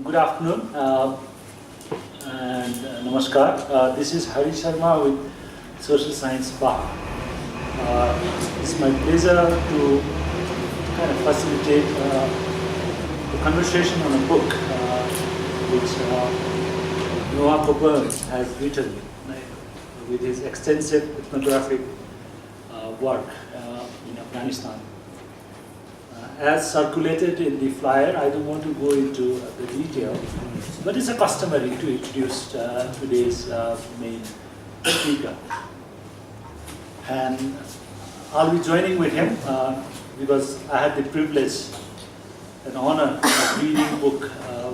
Good afternoon and namaskar. This is Hari Sharma with Social Science Baha. It's my pleasure to kind of facilitate a conversation on a book which Noah Coburn has written with his extensive ethnographic work in Afghanistan. As circulated in the flyer, I don't want to go into the detail, but it's a customary to introduce today's main speaker. And I'll be joining with him because I had the privilege and honor of reading a book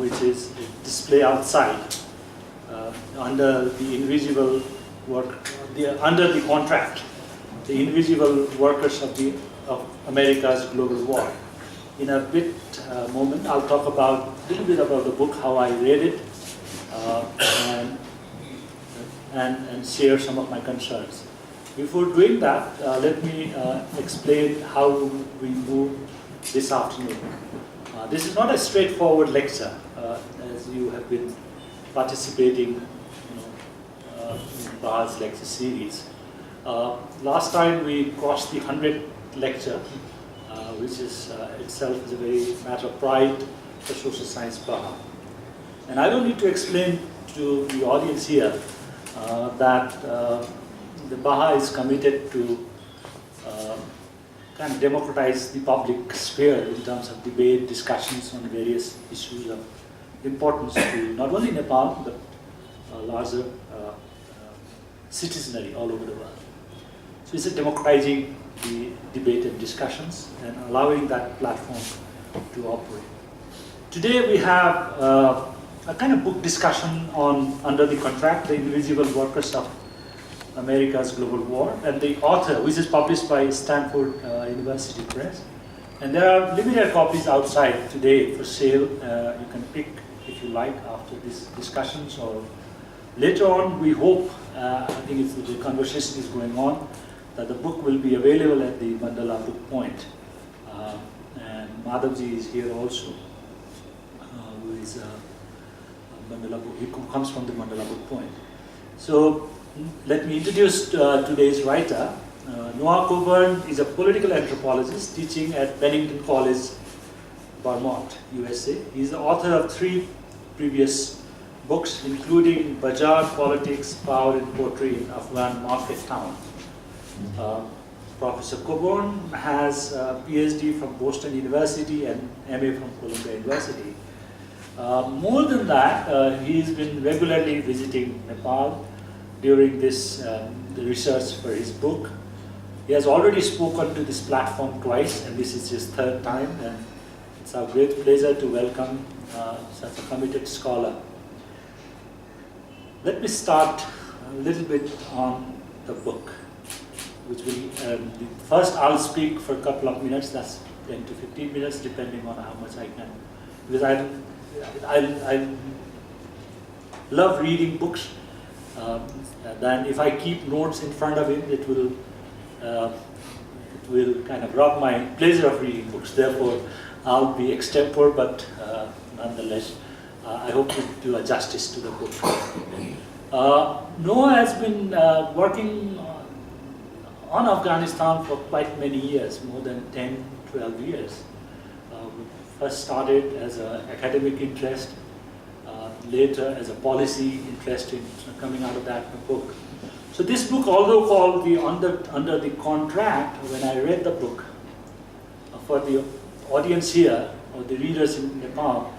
which is displayed outside under the invisible under the contract, the invisible workers of America's global war. In a bit moment, I'll talk a little bit about the book, how I read it, and share some of my concerns. Before doing that, let me explain how we move this afternoon. This is not a straightforward lecture, as you have been participating in Baha's lecture series. Last time we crossed the 100th lecture, which is itself is a very matter of pride for Social Science Baha. And I don't need to explain to the audience here that the Baha is committed to kind of democratize the public sphere in terms of debate, discussions on various issues of importance to not only Nepal, but larger citizenry all over the world. So it's a democratizing the debate and discussions and allowing that platform to operate. Today we have a kind of book discussion on Under the Contract, the Invisible Workers of America's Global War, and the author, which is published by Stanford University Press. And there are limited copies outside today for sale. You can pick if you like after these discussions, or later on we hope, I think the conversation is going on, that the book will be available at the Mandala Book Point. And Madhavji is here also, who is he comes from the Mandala Book Point. So let me introduce today's writer. Noah Coburn is a political anthropologist teaching at Bennington College, Vermont, USA. He's the author of 3 previous books, including Bazaar, Politics, Power and Poetry in Afghan Market Town. Professor Coburn has a PhD from Boston University and MA from Columbia University. More than that, he's been regularly visiting Nepal during this the research for his book. He has already spoken to this platform twice, and this is his 3rd time, and it's our great pleasure to welcome such a committed scholar. Let me start a little bit on the book, which will, first I'll speak for a couple of minutes, that's 10 to 15 minutes, depending on how much I can, because I love reading books. Then if I keep notes in front of it, it will kind of rob my pleasure of reading books. Therefore, I'll be extempore, but nonetheless, I hope to do a justice to the book. Noah has been working on Afghanistan for quite many years, more than 10, 12 years. We first started as an academic interest, later as a policy interest in coming out of that book. So this book, although called the Under the Contract, when I read the book, for the audience here, or the readers in Nepal,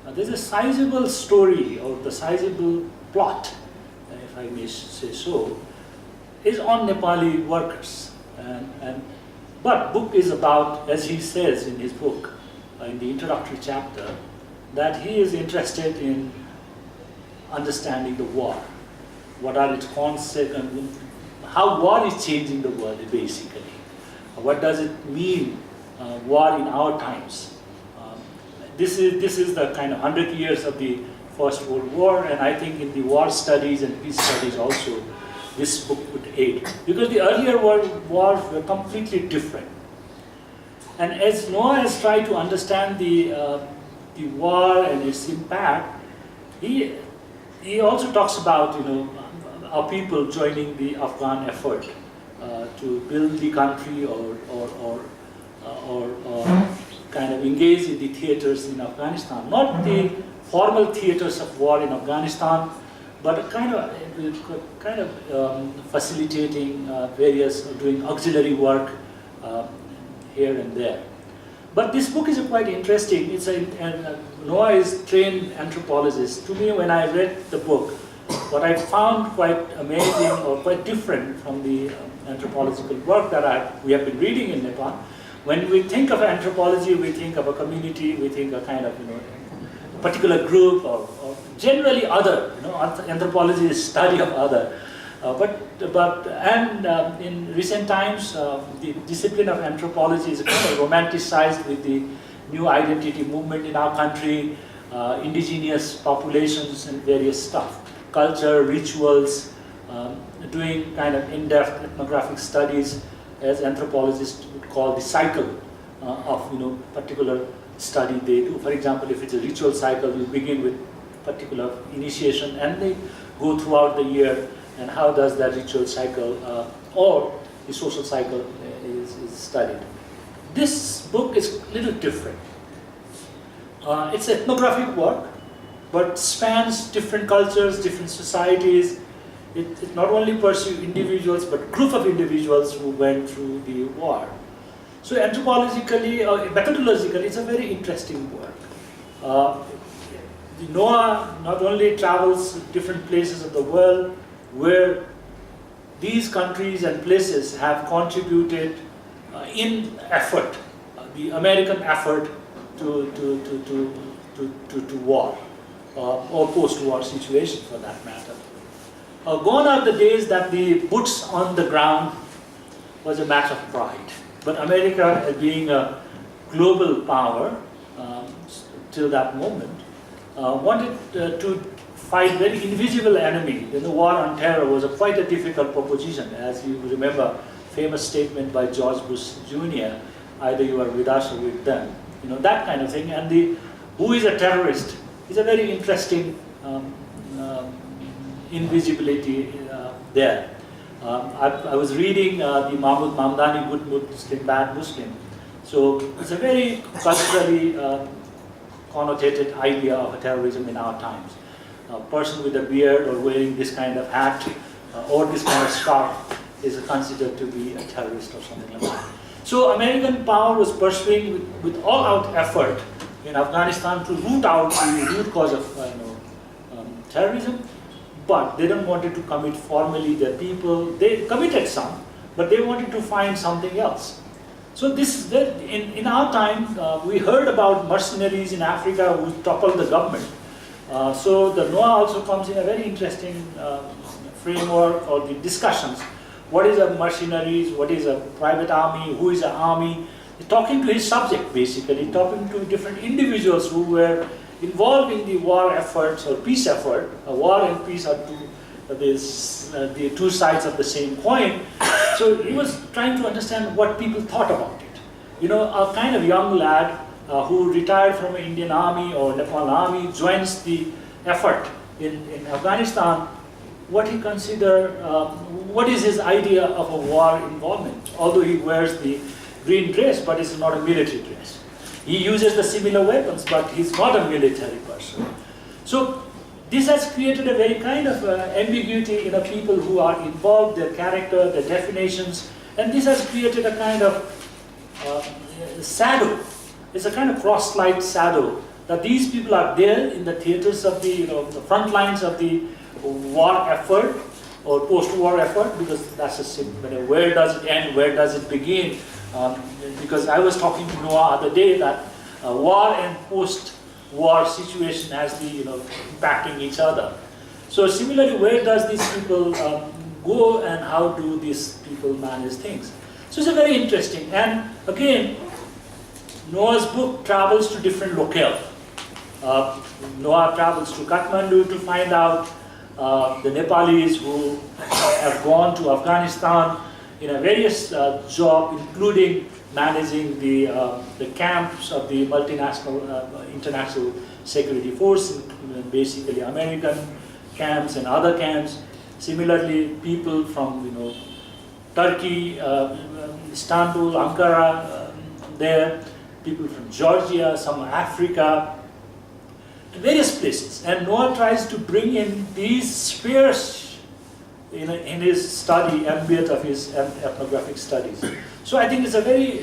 there's a sizable story, or the sizable plot, if I may say so, is on Nepali workers. But book is about, as he says in his book, in the introductory chapter, that he is interested in understanding the war. What are its concepts, and how war is changing the world, basically. What does it mean, war in our times? This is the kind of 100 years of the First World War, and I think in the war studies and peace studies also, this book would aid. Because the earlier wars were completely different. And as Noah has tried to understand the the war and its impact, he also talks about our people joining the Afghan effort to build the country or kind of engage in the theaters in Afghanistan, not the formal theaters of war in Afghanistan, but kind of facilitating various, doing auxiliary work here and there. But this book is quite interesting. It's Noah is trained anthropologist. To me, when I read the book, what I found quite amazing or quite different from the anthropological work that we have been reading in Nepal. When we think of anthropology, we think of a community, we think a kind of a particular group, or generally other. Anthropology is study of other. In recent times, the discipline of anthropology is kind of romanticized with the new identity movement in our country, indigenous populations and various stuff, culture, rituals, doing kind of in-depth ethnographic studies, as anthropologists would call the cycle of particular study they do. For example, if it's a ritual cycle, you begin with particular initiation and they go throughout the year, and how does that ritual cycle or the social cycle is studied. This book is a little different. It's ethnographic work, but spans different cultures, different societies. It not only pursues individuals, but group of individuals who went through the war. So anthropologically, or methodologically, it's a very interesting work. Noah not only travels different places of the world where these countries and places have contributed in effort, the American effort to war, or post-war situation for that matter. Gone are the days that the boots on the ground was a matter of pride. But America, being a global power till that moment, wanted to fight very invisible enemy. The war on terror was quite a difficult proposition. As you remember, famous statement by George Bush Jr., either you are with us or with them. That kind of thing. And who is a terrorist is a very interesting invisibility there. I was reading the Mahmoud Mamdani, Good Muslim, Bad Muslim. So it's a very culturally connotated idea of a terrorism in our times. A person with a beard or wearing this kind of hat or this kind of scarf is considered to be a terrorist or something like that. So American power was pursuing with all-out effort in Afghanistan to root out the root cause of terrorism, but they don't want to commit formally their people. They committed some, but they wanted to find something else. So this in our time, we heard about mercenaries in Africa who toppled the government. So the Noah also comes in a very interesting framework or the discussions. What is a mercenaries? What is a private army? Who is an army? Talking to his subject, basically, talking to different individuals who were involved in the war efforts or peace effort. War and peace are the two sides of the same coin. So he was trying to understand what people thought about it. A kind of young lad who retired from an Indian army or Nepal army joins the effort in Afghanistan. What he what is his idea of a war involvement? Although he wears the green dress, but it's not a military dress. He uses the similar weapons, but he's not a military person. So this has created a very kind of ambiguity in people who are involved, their character, their definitions, and this has created a kind of shadow. It's a kind of cross-light shadow that these people are there in the theaters of the front lines of the war effort or post-war effort, because that's a simple. Where does it end? Where does it begin? Because I was talking to Noah the other day that war and post-war situation has been impacting each other. So similarly, where does these people go and how do these people manage things? So it's a very interesting. And again, Noah's book travels to different locales. Noah travels to Kathmandu to find out the Nepalis who have gone to Afghanistan in a various job, including managing the camps of the multinational, international security force, basically American camps and other camps. Similarly, people from Turkey, Istanbul, Ankara, there, people from Georgia, some Africa, various places. And Noah tries to bring in these spheres in his study, ambient of his ethnographic studies. So I think it's a very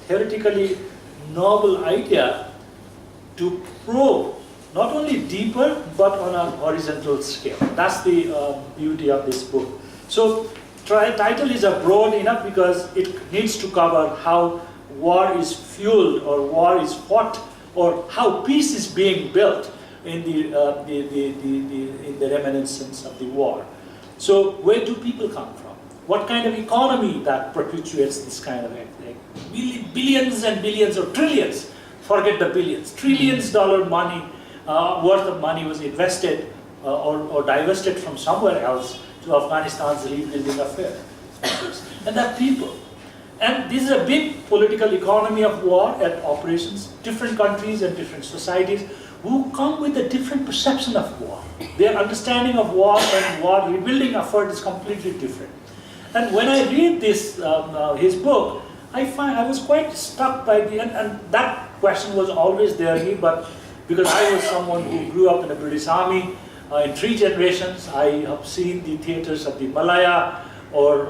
theoretically noble idea to probe not only deeper but on a horizontal scale. That's the beauty of this book. So title is broad enough because it needs to cover how war is fueled or war is fought, or how peace is being built in the reminiscence of the war. So where do people come from? What kind of economy that perpetuates this kind of billions and billions or trillions? Forget the billions. Trillions dollar money worth of money was invested or divested from somewhere else to Afghanistan's rebuilding affair. And that people. And this is a big political economy of war and operations, different countries and different societies who come with a different perception of war. Their understanding of war and war rebuilding effort is completely different. And when I read this, his book, I was quite struck by and that question was always there in me, but because I was someone who grew up in the British Army, in 3 generations, I have seen the theaters of the Malaya or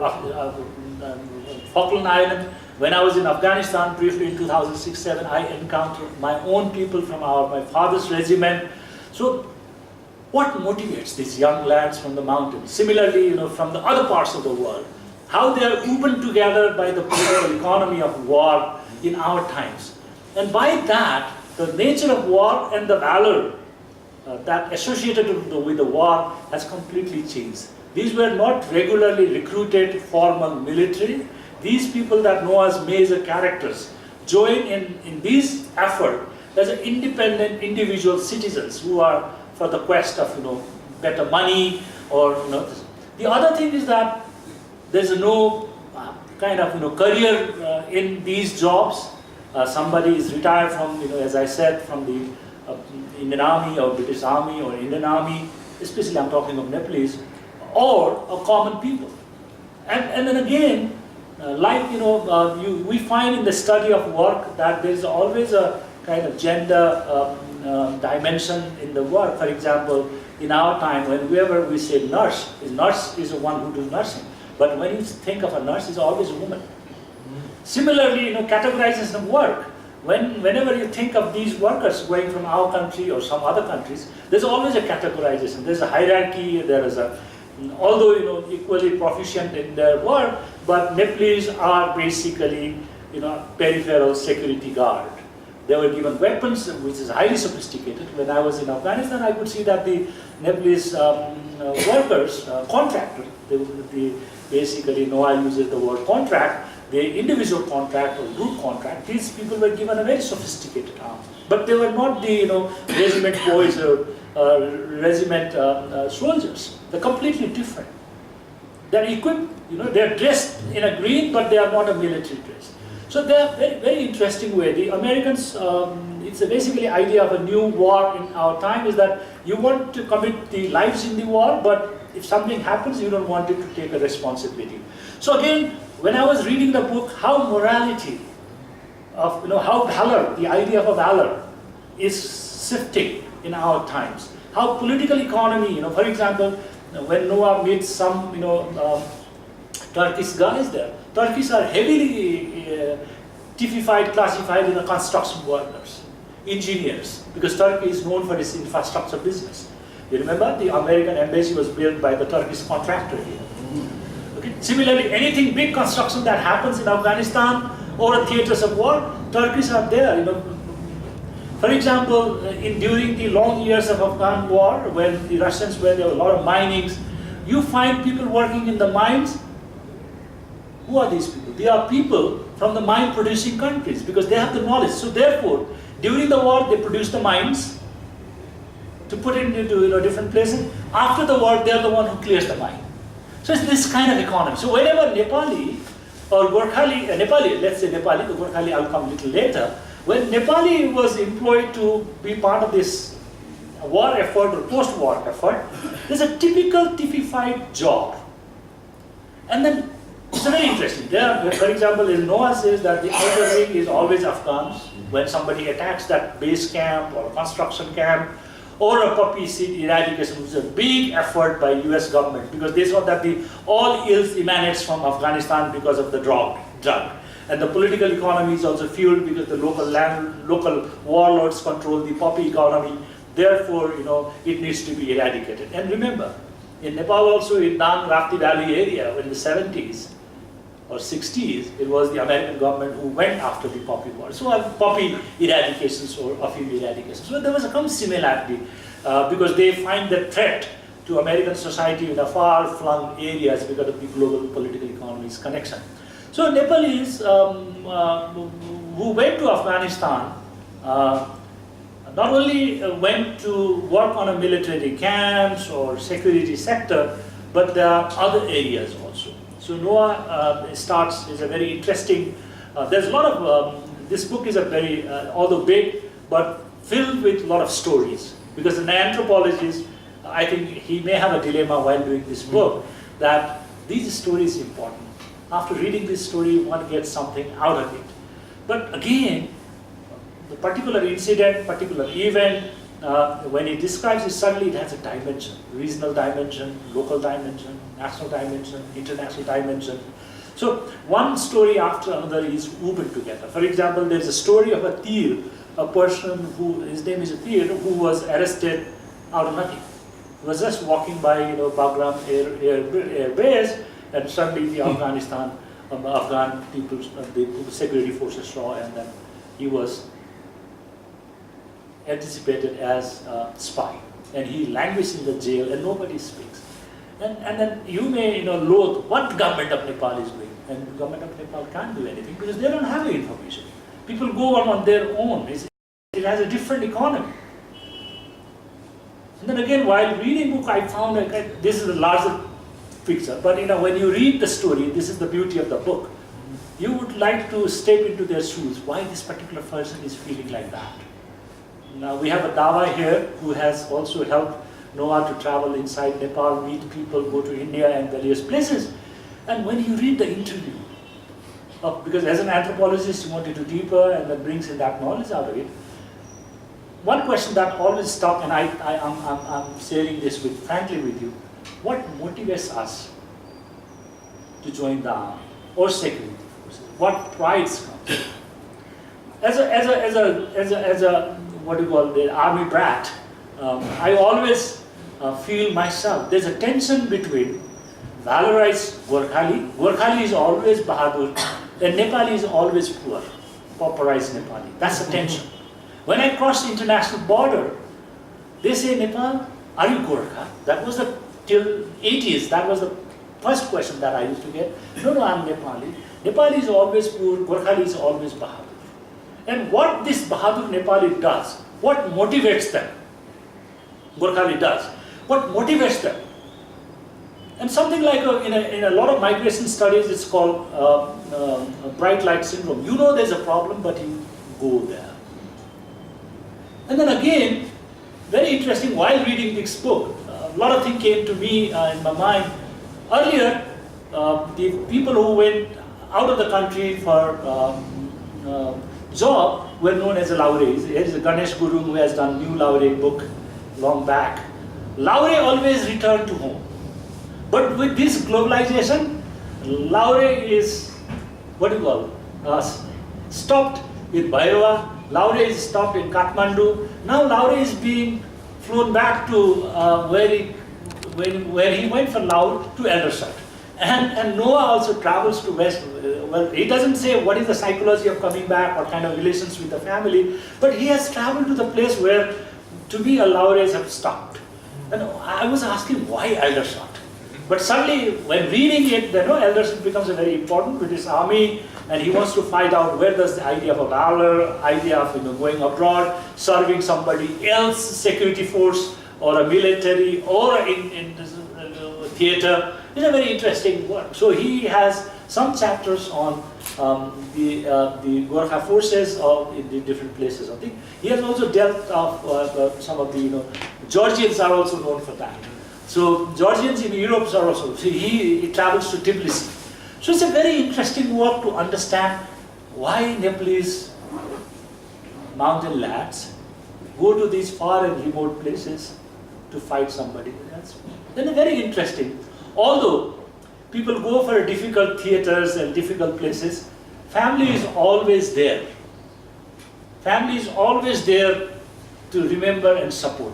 Falkland Island. When I was in Afghanistan briefly in 2006-07, I encountered my own people from my father's regiment. So what motivates these young lads from the mountains? Similarly, from the other parts of the world, how they are woven together by the political economy of war in our times. And by that, the nature of war and the valor that associated with the war has completely changed. These were not regularly recruited formal military. These people that Noah's major characters join in this effort as independent individual citizens who are for the quest of better money or The other thing is that there's no kind of career in these jobs. Somebody is retired from as I said, from the Indian Army or British Army or Indian Army, especially I'm talking of Nepalese, or a common people. And then again, we find in the study of work that there's always a kind of gender dimension in the work. For example, in our time, whenever we say nurse is the one who does nursing. But when you think of a nurse, it's always a woman. Similarly, categorization of work. Whenever you think of these workers going from our country or some other countries, there's always a categorization. There's a hierarchy. There is although equally proficient in their work, but Nepalese are basically peripheral security guard. They were given weapons, which is highly sophisticated. When I was in Afghanistan, I could see that the Nepalese workers, contractors, basically Noah uses the word contract, the individual contract or group contract, these people were given a very sophisticated arm. But they were not the regiment boys or regiment soldiers. They're completely different. They're equipped, they're dressed in a green, but they are not a military dress. So they're very, very interesting way. The Americans, it's basically idea of a new war in our time is that you want to commit the lives in the war, but if something happens, you don't want it to take a responsibility. So again, when I was reading the book, how morality of, how valor, the idea of a valor is shifting in our times. How political economy, for example, when Noah meets some, Turkish guys there, Turkish are heavily typified, classified in the construction workers, engineers, because Turkey is known for its infrastructure business. You remember the American embassy was built by the Turkish contractor here. Okay. Similarly, anything big construction that happens in Afghanistan or theaters of war, Turkish are there. For example, during the long years of Afghan war, when the Russians were there were a lot of minings, you find people working in the mines. Who are these people? They are people from the mine-producing countries because they have the knowledge. So therefore, during the war, they produce the mines to put it into different places. After the war, they are the one who clears the mine. So it's this kind of economy. So whenever Nepali or Gurkhali, Nepali, let's say Nepali, the Gurkhali I'll come a little later, when Nepali was employed to be part of this war effort or post-war effort, there's a typical typified job. And then it's very interesting. There, for example, Noah says that the outer ring is always Afghans. When somebody attacks that base camp or a construction camp or a poppy seed eradication, which is a big effort by US government because they saw that all ills emanates from Afghanistan because of the drug. And the political economy is also fueled because the local warlords control the poppy economy. Therefore, it needs to be eradicated. And remember, in Nepal also, in Nang Rapti Valley area, in the 70s or 60s, it was the American government who went after the poppy war. So poppy eradications or affiant eradications. So there was some similarity because they find the threat to American society in the far-flung areas because of the global political economy's connection. So Nepalese who went to Afghanistan not only went to work on a military camps or security sector, but there are other areas also. So Noah is a very interesting, there's a lot of, this book is a very, although big, but filled with a lot of stories. Because an anthropologist, I think he may have a dilemma while doing this book, that these stories are important. After reading this story, one gets something out of it. But again, the particular incident, particular event, when he describes it, suddenly it has a dimension, regional dimension, local dimension, national dimension, international dimension. So one story after another is woven together. For example, there's a story of a Tir, a person who, his name is a Tir, who was arrested out of nothing. He was just walking by, Bagram Air Base, and suddenly the Afghan people, the security forces saw, and then he was anticipated as a spy, and he languishes in the jail, and nobody speaks. And then you may loathe what government of Nepal is doing, and the government of Nepal can't do anything because they don't have the information. People go on their own. It has a different economy. And then again, while reading book, I found this is a larger picture, but when you read the story, this is the beauty of the book. You would like to step into their shoes. Why this particular person is feeling like that? Now we have a Dawa here who has also helped Noah to travel inside Nepal, meet people, go to India and various places. And when you read the interview, because as an anthropologist you want to do deeper and that brings in that knowledge out of it, one question that always stuck, and I'm sharing this frankly with you, what motivates us to join the army or security forces? What prides come? As a what do you call the army brat, I always feel myself there's a tension between valorized Gurkhali. Gurkhali is always Bahadur, and Nepali is always poor, pauperized Nepali. That's the tension. When I cross the international border, they say, Nepal, are you Gurkha? That was till 80s, that was the first question that I used to get. No, I'm Nepali. Nepali is always poor, Gurkhali is always Bahadur. And what this Bahadur Nepali does, what motivates them, Gurkhali does, what motivates them? And something like in a lot of migration studies, it's called bright light syndrome. There's a problem, but you go there. And then again, very interesting, while reading this book, a lot of things came to me in my mind. Earlier, the people who went out of the country for job were known as a Laure. There is a Ganesh Guru who has done new Laure book long back. Laure always returned to home. But with this globalization, Laure is, stopped with Bhairava. Laure is stopped in Kathmandu. Now Laure is being flown back to where he went for Laur to Aldershot. And Noah also travels to West. Well, he doesn't say what is the psychology of coming back, what kind of relations with the family, but he has traveled to the place where to be a Laures have stopped. And I was asking why Aldershot? But suddenly, when reading it, Aldershot becomes a very important British army, and he wants to find out where does the idea of a valor, idea of going abroad, serving somebody else, security force, or a military, or in theater, is a very interesting work. So he has some chapters on the Gurkha forces in the different places. I think he has also dealt of some of the Georgians are also known for that. So Georgians in Europe are also. So he travels to Tbilisi. So it's a very interesting work to understand why Nepalese mountain lads go to these far and remote places to fight somebody. That's then very interesting. Although people go for difficult theaters and difficult places, family is always there. Family is always there to remember and support.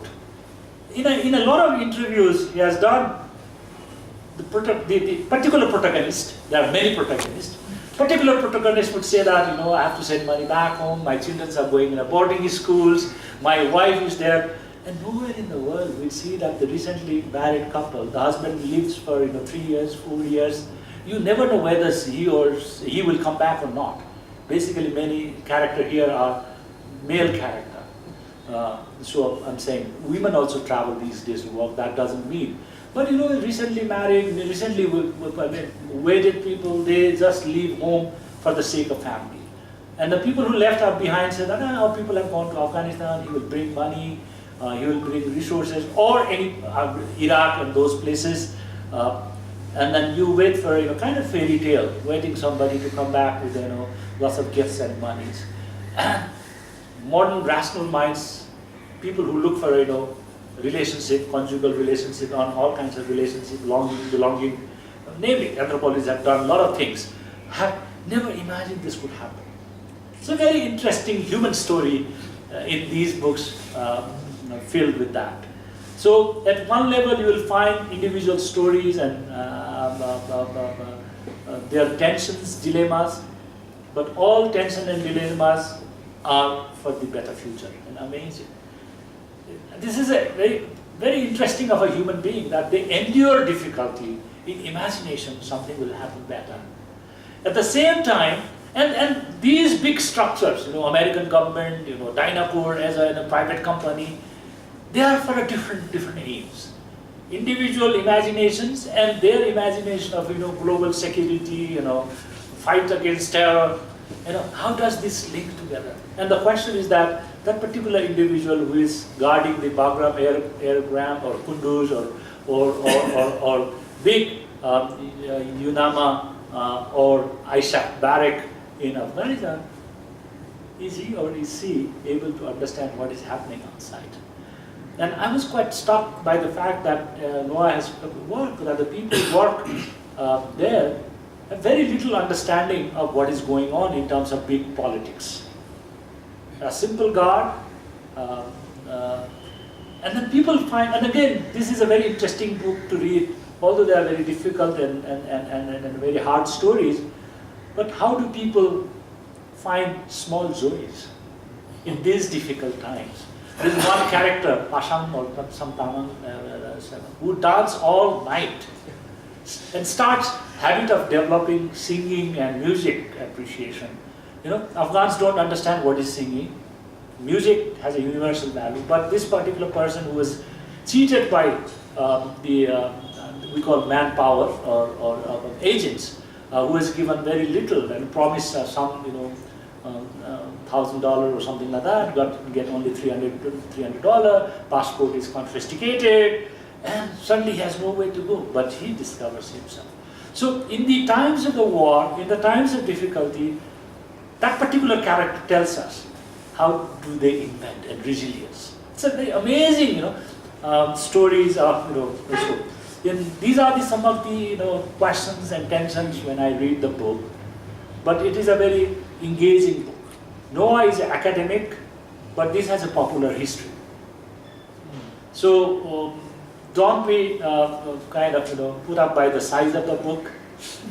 In a lot of interviews he has done, the particular protagonist, there are many protagonists, particular protagonist would say that, I have to send money back home, my children are going in a boarding schools, my wife is there. And nowhere in the world we see that the recently married couple, the husband lives for 3 years, 4 years. You never know whether he will come back or not. Basically, many characters here are male character. So I'm saying women also travel these days to work. That doesn't mean. But recently married, recently wedded people, they just leave home for the sake of family. And the people who left are behind say that our people have gone to Afghanistan. He will bring money. He will bring resources, or any Iraq and those places, and then you wait for kind of fairy tale, waiting somebody to come back with lots of gifts and monies. And modern rational minds, people who look for relationship, conjugal relationship, on all kinds of relationship, belonging, namely anthropologists have done a lot of things, have never imagined this would happen. It's a very interesting human story in these books. Filled with that. So at one level you will find individual stories and their tensions, dilemmas, but all tensions and dilemmas are for the better future, and amazing. This is a very, very interesting of a human being, that they endure difficulty in imagination, something will happen better. At the same time, and these big structures, American government, Dynapur as a private company, they are for a different aims. Individual imaginations and their imagination of global security, fight against terror. How does this link together? And the question is that particular individual who is guarding the Bagram airgram or Kunduz or big Unama or Aisha barrack in Afghanistan, is he or is she able to understand what is happening outside? And I was quite struck by the fact that Noah has worked, that the people who work there have very little understanding of what is going on in terms of big politics. A simple guard, and then people find, and again, this is a very interesting book to read, although they are very difficult and very hard stories, but how do people find small joys in these difficult times? There is one character, Patan or some Tamang, who dance all night and starts habit of developing singing and music appreciation. Afghans don't understand what is singing. Music has a universal value, but this particular person who was cheated by we call manpower or agents, who was given very little and promised some, $1,000 or something like that, get only $300, passport is confiscated, and suddenly he has no way to go, but he discovers himself. So in the times of the war, in the times of difficulty, that particular character tells us how do they invent and resilience. It's a very amazing, stories of, these are some of the, questions and tensions when I read the book, but it is a very engaging book. Noah is an academic, but this has a popular history. So don't be kind of put up by the size of the book,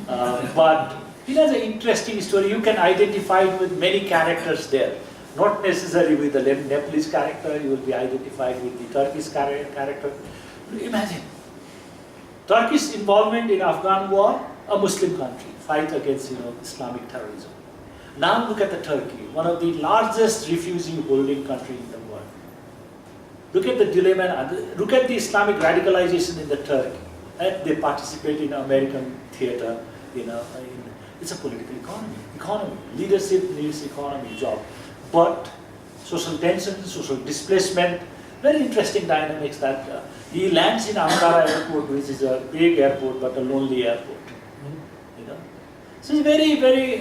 but it has an interesting story. You can identify with many characters there. Not necessarily with the Nepalese character, you will be identified with the Turkish character. Imagine, Turkish involvement in Afghan war, a Muslim country, fight against Islamic terrorism. Now look at the Turkey, one of the largest refugee holding country in the world. Look at the dilemma, look at the Islamic radicalization in the Turkey. They participate in American theater, It's a political economy. Leadership needs economy, job. But social tension, social displacement, very interesting dynamics that he lands in Ankara airport, which is a big airport but a lonely airport. You know, so it's very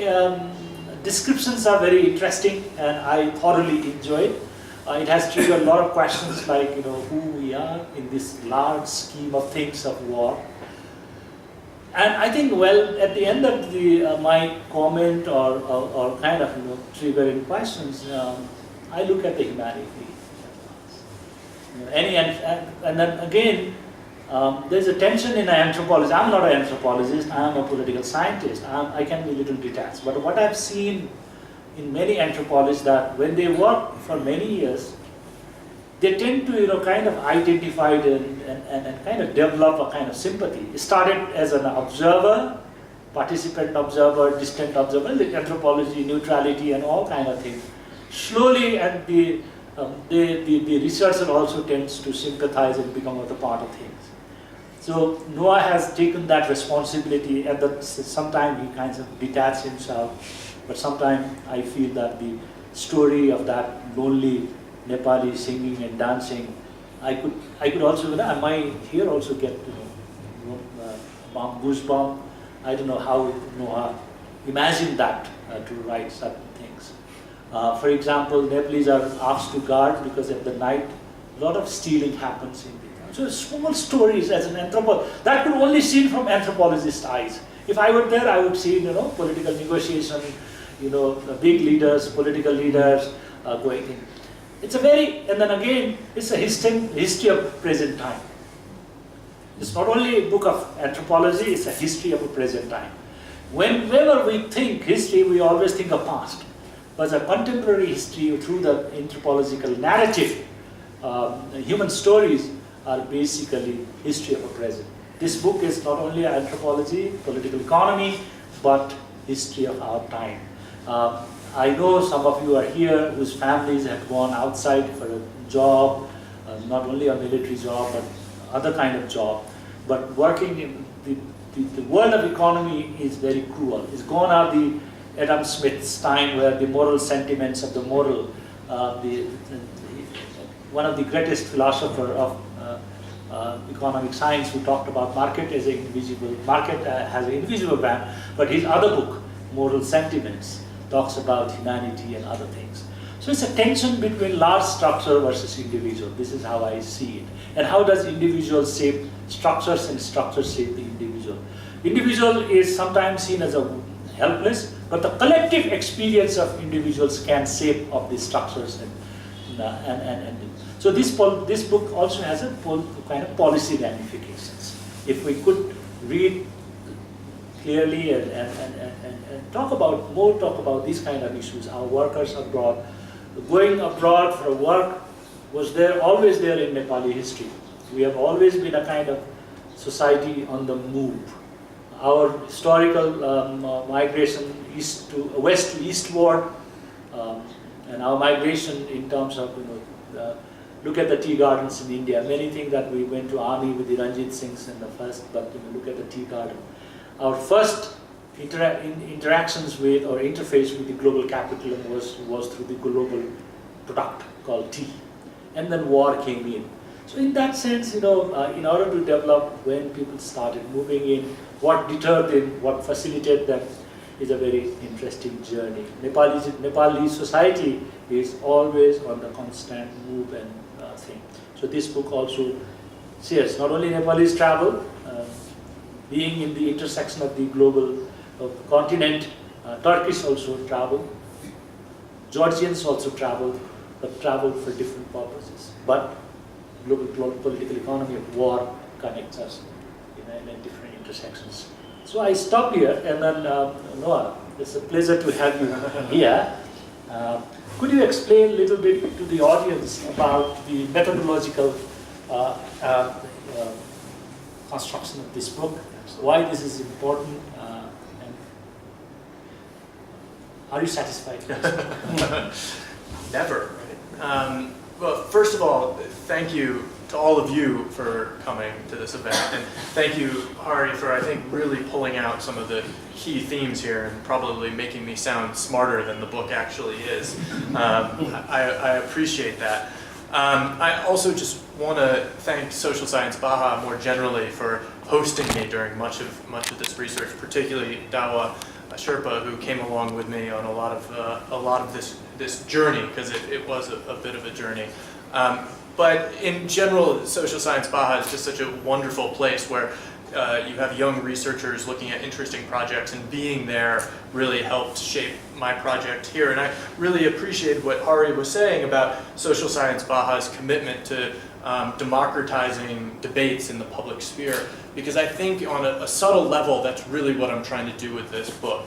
descriptions are very interesting, and I thoroughly enjoy it. It has triggered a lot of questions like, you know, who we are in this large scheme of things of war. And I think, well, at the end of the my comment or kind of, you know, triggering questions, I look at the humanity. You know, and then again, there's a tension in anthropology. I'm not an anthropologist. I'm a political scientist. I can be a little detached. But what I've seen in many anthropologists, that when they work for many years, they tend to, you know, kind of identify and kind of develop a kind of sympathy. It started as an observer, participant observer, distant observer, the anthropology, neutrality, and all kind of things. Slowly, and the researcher also tends to sympathize and become a part of things. So Noah has taken that responsibility, and that sometimes he kind of detached himself. But sometimes I feel that the story of that lonely Nepali singing and dancing, I could also, you know, I might here also get, you know, goosebump. I don't know how Noah imagined that to write certain things. For example, Nepalese are asked to guard because at the night a lot of stealing happens in the. So small stories as an anthropologist that could only seen from anthropologist eyes. If I were there, I would see, you know, political negotiation, you know, big leaders, political leaders going in. It's a very, and then again, it's a history of present time. It's not only a book of anthropology, it's a history of a present time. Whenever we think history, we always think of past. But a contemporary history through the anthropological narrative, human stories are basically history of a present. This book is not only anthropology, political economy, but history of our time. I know some of you are here whose families have gone outside for a job, not only a military job, but other kind of job. But working in the world of economy is very cruel. It's gone out the Adam Smith's time where the moral sentiments of the moral, one of the greatest philosopher of economic science who talked about market as an invisible, market has an invisible brand, but his other book, Moral Sentiments, talks about humanity and other things. So it's a tension between large structure versus individual. This is how I see it. And how does individual shape structures and structures shape the individual? Individual is sometimes seen as a helpless, but the collective experience of individuals can shape of these structures and so this book also has a kind of policy ramifications. If we could read clearly and talk about these kind of issues, our workers abroad, going abroad for work was always there in Nepali history. We have always been a kind of society on the move. Our historical migration west to eastward, and our migration in terms of, look at the tea gardens in India. Many think that we went to army with the Ranjit Singhs in the first, but look at the tea garden. Our first interactions with or interface with the global capital was through the global product called tea, and then war came in. So in that sense, in order to develop, when people started moving in, what deterred them, what facilitated them, is a very interesting journey. Nepali society is always on the constant move and thing. So this book also shares not only Nepalese travel, being in the intersection of the global continent, Turkish also travel, Georgians also travel, but travel for different purposes. But global political economy of war connects us in different intersections. So I stop here, and then Noah, it's a pleasure to have you here. Could you explain a little bit to the audience about the methodological construction of this book, why this is important, and are you satisfied? Never. Right? Well, first of all, thank you to all of you for coming to this event. And thank you, Hari, for, I think, really pulling out some of the key themes here and probably making me sound smarter than the book actually is. I appreciate that. I also just want to thank Social Science Baha more generally for hosting me during much of this research, particularly Noah Sherpa, who came along with me on a lot of this journey, because it was a bit of a journey. But in general, Social Science Baha is just such a wonderful place where you have young researchers looking at interesting projects, and being there really helped shape my project here. And I really appreciate what Hari was saying about Social Science Baha's commitment to democratizing debates in the public sphere, because I think on a subtle level, that's really what I'm trying to do with this book.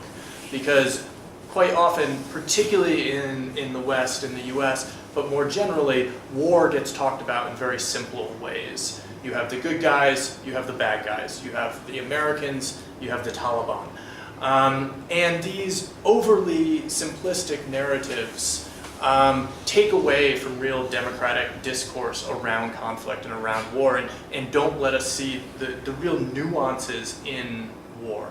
Because quite often, particularly in the West, in the US, but more generally, war gets talked about in very simple ways. You have the good guys, you have the bad guys, you have the Americans, you have the Taliban. And these overly simplistic narratives take away from real democratic discourse around conflict and around war, and don't let us see the real nuances in war.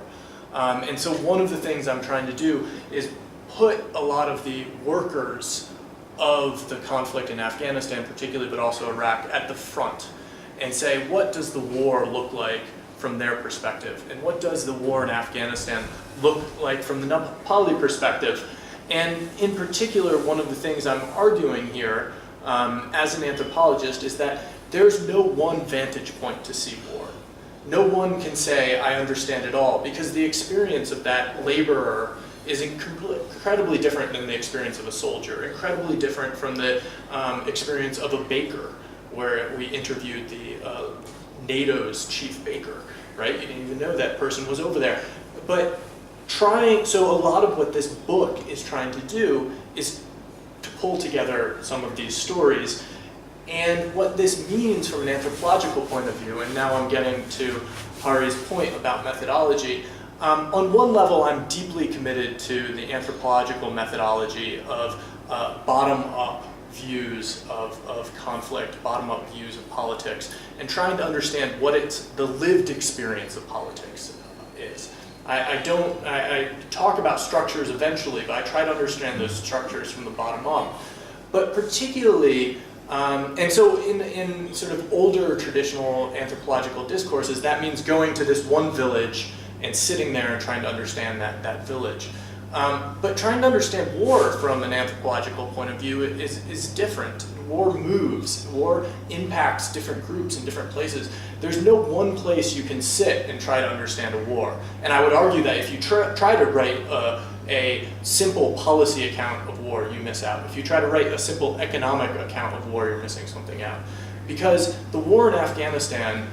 And so one of the things I'm trying to do is put a lot of the workers of the conflict in Afghanistan particularly, but also Iraq, at the front, and say, what does the war look like from their perspective? And what does the war in Afghanistan look like from the Nepali perspective? And in particular, one of the things I'm arguing here as an anthropologist is that there's no one vantage point to see war. No one can say, I understand it all, because the experience of that laborer is incredibly different than the experience of a soldier, incredibly different from the experience of a baker, where we interviewed the NATO's chief baker, right? You didn't even know that person was over there. But so a lot of what this book is trying to do is to pull together some of these stories. And what this means from an anthropological point of view, and now I'm getting to Hari's point about methodology. On one level, I'm deeply committed to the anthropological methodology of bottom-up views of conflict, bottom-up views of politics, and trying to understand what the lived experience of politics is. I talk about structures eventually, but I try to understand those structures from the bottom up. But particularly, and so in sort of older traditional anthropological discourses, that means going to this one village and sitting there and trying to understand that village. But trying to understand war from an anthropological point of view is different. War moves, war impacts different groups in different places. There's no one place you can sit and try to understand a war. And I would argue that if you try to write a simple policy account of war, you miss out. If you try to write a simple economic account of war, you're missing something out. Because the war in Afghanistan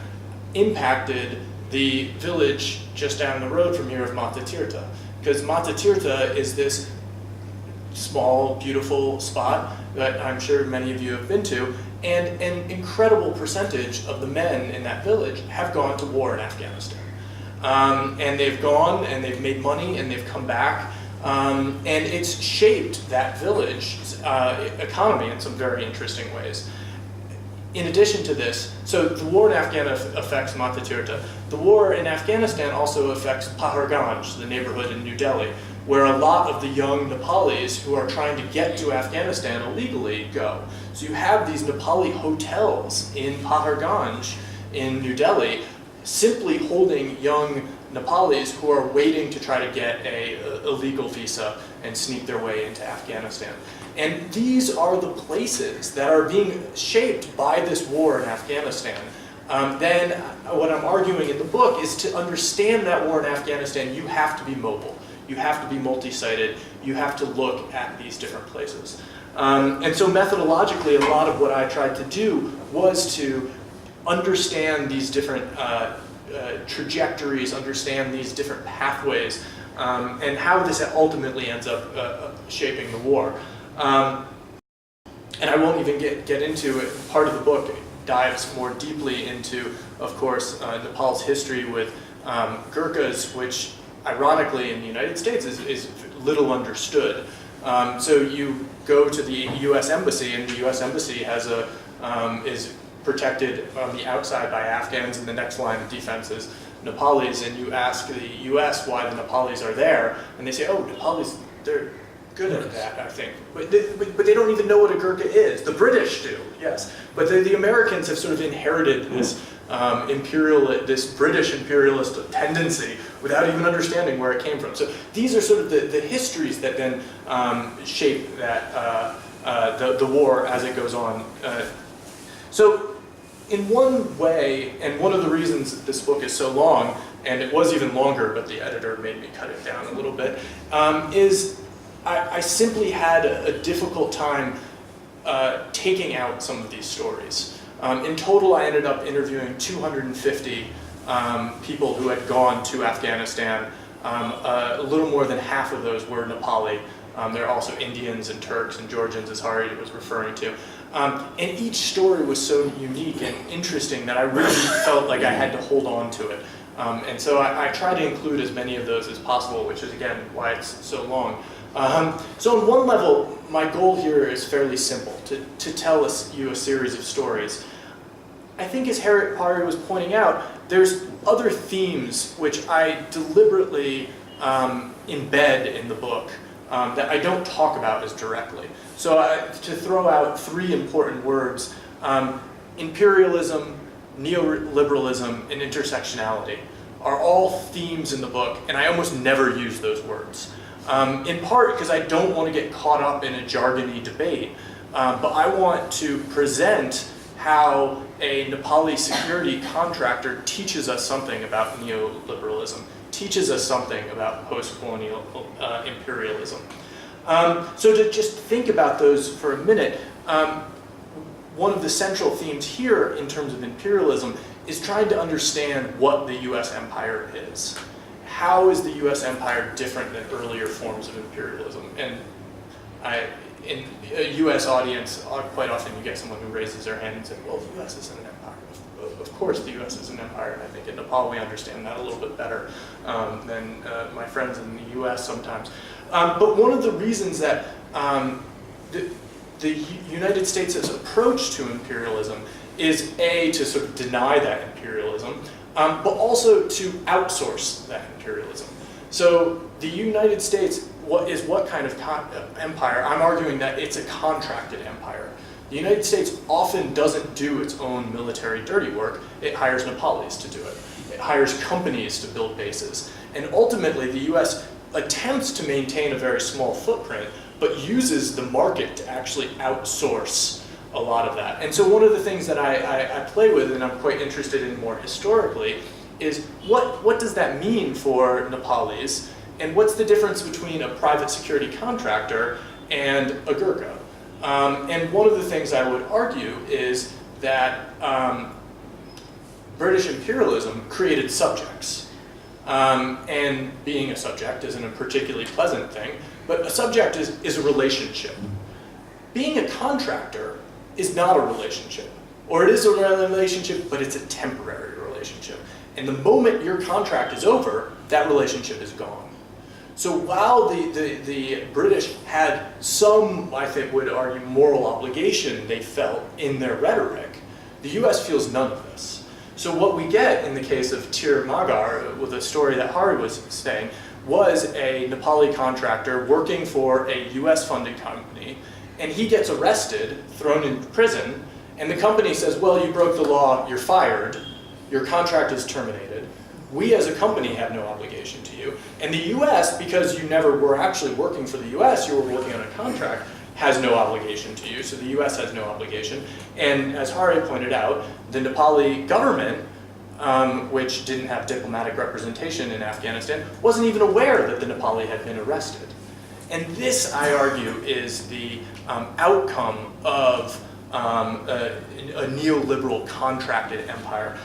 impacted the village just down the road from here of Mata Tirtha. Because Mata Tirtha is this small, beautiful spot that I'm sure many of you have been to, and an incredible percentage of the men in that village have gone to war in Afghanistan. And they've gone, and they've made money, and they've come back, and it's shaped that village's economy in some very interesting ways. In addition to this, so the war in Afghanistan affects Mata Tirtha. The war in Afghanistan also affects Paharganj, the neighborhood in New Delhi, where a lot of the young Nepalis who are trying to get to Afghanistan illegally go. So you have these Nepali hotels in Paharganj in New Delhi simply holding young Nepalis who are waiting to try to get a illegal visa and sneak their way into Afghanistan. And these are the places that are being shaped by this war in Afghanistan. Then what I'm arguing in the book is to understand that war in Afghanistan, you have to be mobile. You have to be multi-sited. You have to look at these different places. And so methodologically, a lot of what I tried to do was to understand these different trajectories, understand these different pathways, and how this ultimately ends up shaping the war. And I won't even get into it. Part of the book dives more deeply into, of course, Nepal's history with Gurkhas, which ironically in the United States is little understood. So you go to the U.S. Embassy, and the U.S. Embassy has is protected on the outside by Afghans, and the next line of defense is Nepalis, and you ask the US why the Nepalis are there, and they say, oh, Nepalis, they're good at that, I think. But they don't even know what a Gurkha is. The British do, yes. But the Americans have sort of inherited this this British imperialist tendency without even understanding where it came from. So these are sort of the histories that then shape that the war as it goes on. So in one way, and one of the reasons that this book is so long, and it was even longer, but the editor made me cut it down a little bit, is I simply had a difficult time taking out some of these stories. In total, I ended up interviewing 250 people who had gone to Afghanistan. A little more than half of those were Nepali. There are also Indians and Turks and Georgians, as Hari was referring to. And each story was so unique and interesting that I really felt like I had to hold on to it. And so I try to include as many of those as possible, which is, again, why it's so long. So on one level, my goal here is fairly simple, to tell you a series of stories. I think, as Hari was pointing out, there's other themes which I deliberately embed in the book that I don't talk about as directly. So to throw out three important words, imperialism, neoliberalism, and intersectionality are all themes in the book, and I almost never use those words. In part because I don't want to get caught up in a jargony debate, but I want to present how a Nepali security contractor teaches us something about neoliberalism, teaches us something about post-colonial imperialism. So to just think about those for a minute, one of the central themes here in terms of imperialism is trying to understand what the US empire is. How is the US empire different than earlier forms of imperialism? And in a US audience, quite often you get someone who raises their hand and says, well, the US isn't an empire. Of course the US is an empire, and I think in Nepal we understand that a little bit better than my friends in the US sometimes. But one of the reasons that the United States' approach to imperialism is A, to sort of deny that imperialism, but also to outsource that imperialism. So the United States what kind of empire? I'm arguing that it's a contracted empire. The United States often doesn't do its own military dirty work. It hires Nepalis to do it. It hires companies to build bases. And ultimately, the US attempts to maintain a very small footprint, but uses the market to actually outsource a lot of that. And so one of the things that I play with, and I'm quite interested in more historically, is what does that mean for Nepalis, and what's the difference between a private security contractor and a Gurkha? And one of the things I would argue is that British imperialism created subjects. And being a subject isn't a particularly pleasant thing, but a subject is a relationship. Being a contractor is not a relationship. Or it is a relationship, but it's a temporary relationship. And the moment your contract is over, that relationship is gone. So while the British had some, I think would argue, moral obligation they felt in their rhetoric, the US feels none of this. So what we get in the case of Tir Magar, with a story that Hari was saying, was a Nepali contractor working for a US-funded company, and he gets arrested, thrown in prison, and the company says, well, you broke the law, you're fired, your contract is terminated. We as a company have no obligation to you. And the US, because you never were actually working for the US, you were working on a contract, has no obligation to you, so the US has no obligation. And as Hari pointed out, the Nepali government, which didn't have diplomatic representation in Afghanistan, wasn't even aware that the Nepali had been arrested. And this, I argue, is the outcome of a neoliberal contracted empire.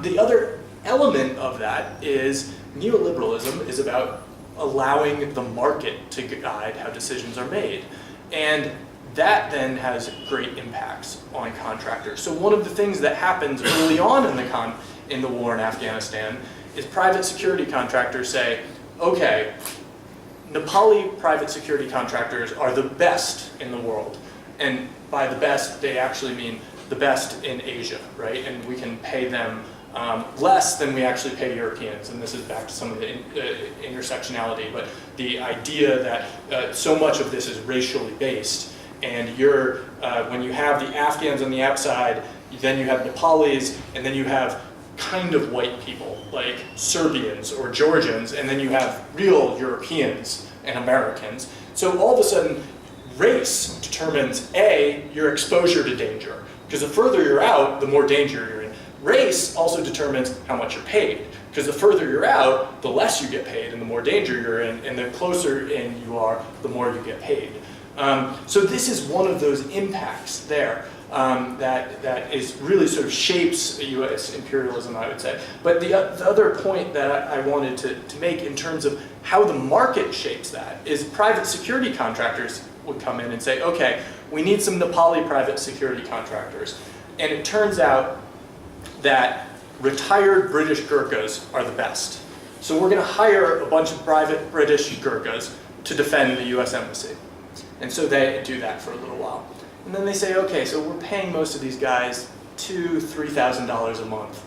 The other element of that is neoliberalism is about allowing the market to guide how decisions are made. And that then has great impacts on contractors. So one of the things that happens early on in the war in Afghanistan is private security contractors say, okay, Nepali private security contractors are the best in the world. And by the best, they actually mean the best in Asia, right? And we can pay them less than we actually pay Europeans. And this is back to some of the intersectionality, but the idea that so much of this is racially based. And when you have the Afghans on the outside, then you have Nepalis, and then you have kind of white people, like Serbians or Georgians, and then you have real Europeans and Americans. So all of a sudden, race determines, A, your exposure to danger. Because the further you're out, the more danger you're in. Race also determines how much you're paid. Because the further you're out, the less you get paid and the more danger you're in, and the closer in you are, the more you get paid. So this is one of those impacts there that is really sort of shapes U.S. imperialism, I would say. But the other point that I wanted to make in terms of how the market shapes that is private security contractors would come in and say, okay, we need some Nepali private security contractors. And it turns out that retired British Gurkhas are the best. So we're going to hire a bunch of private British Gurkhas to defend the US Embassy. And so they do that for a little while. And then they say, okay, so we're paying most of these guys $2,000, $3,000 a month.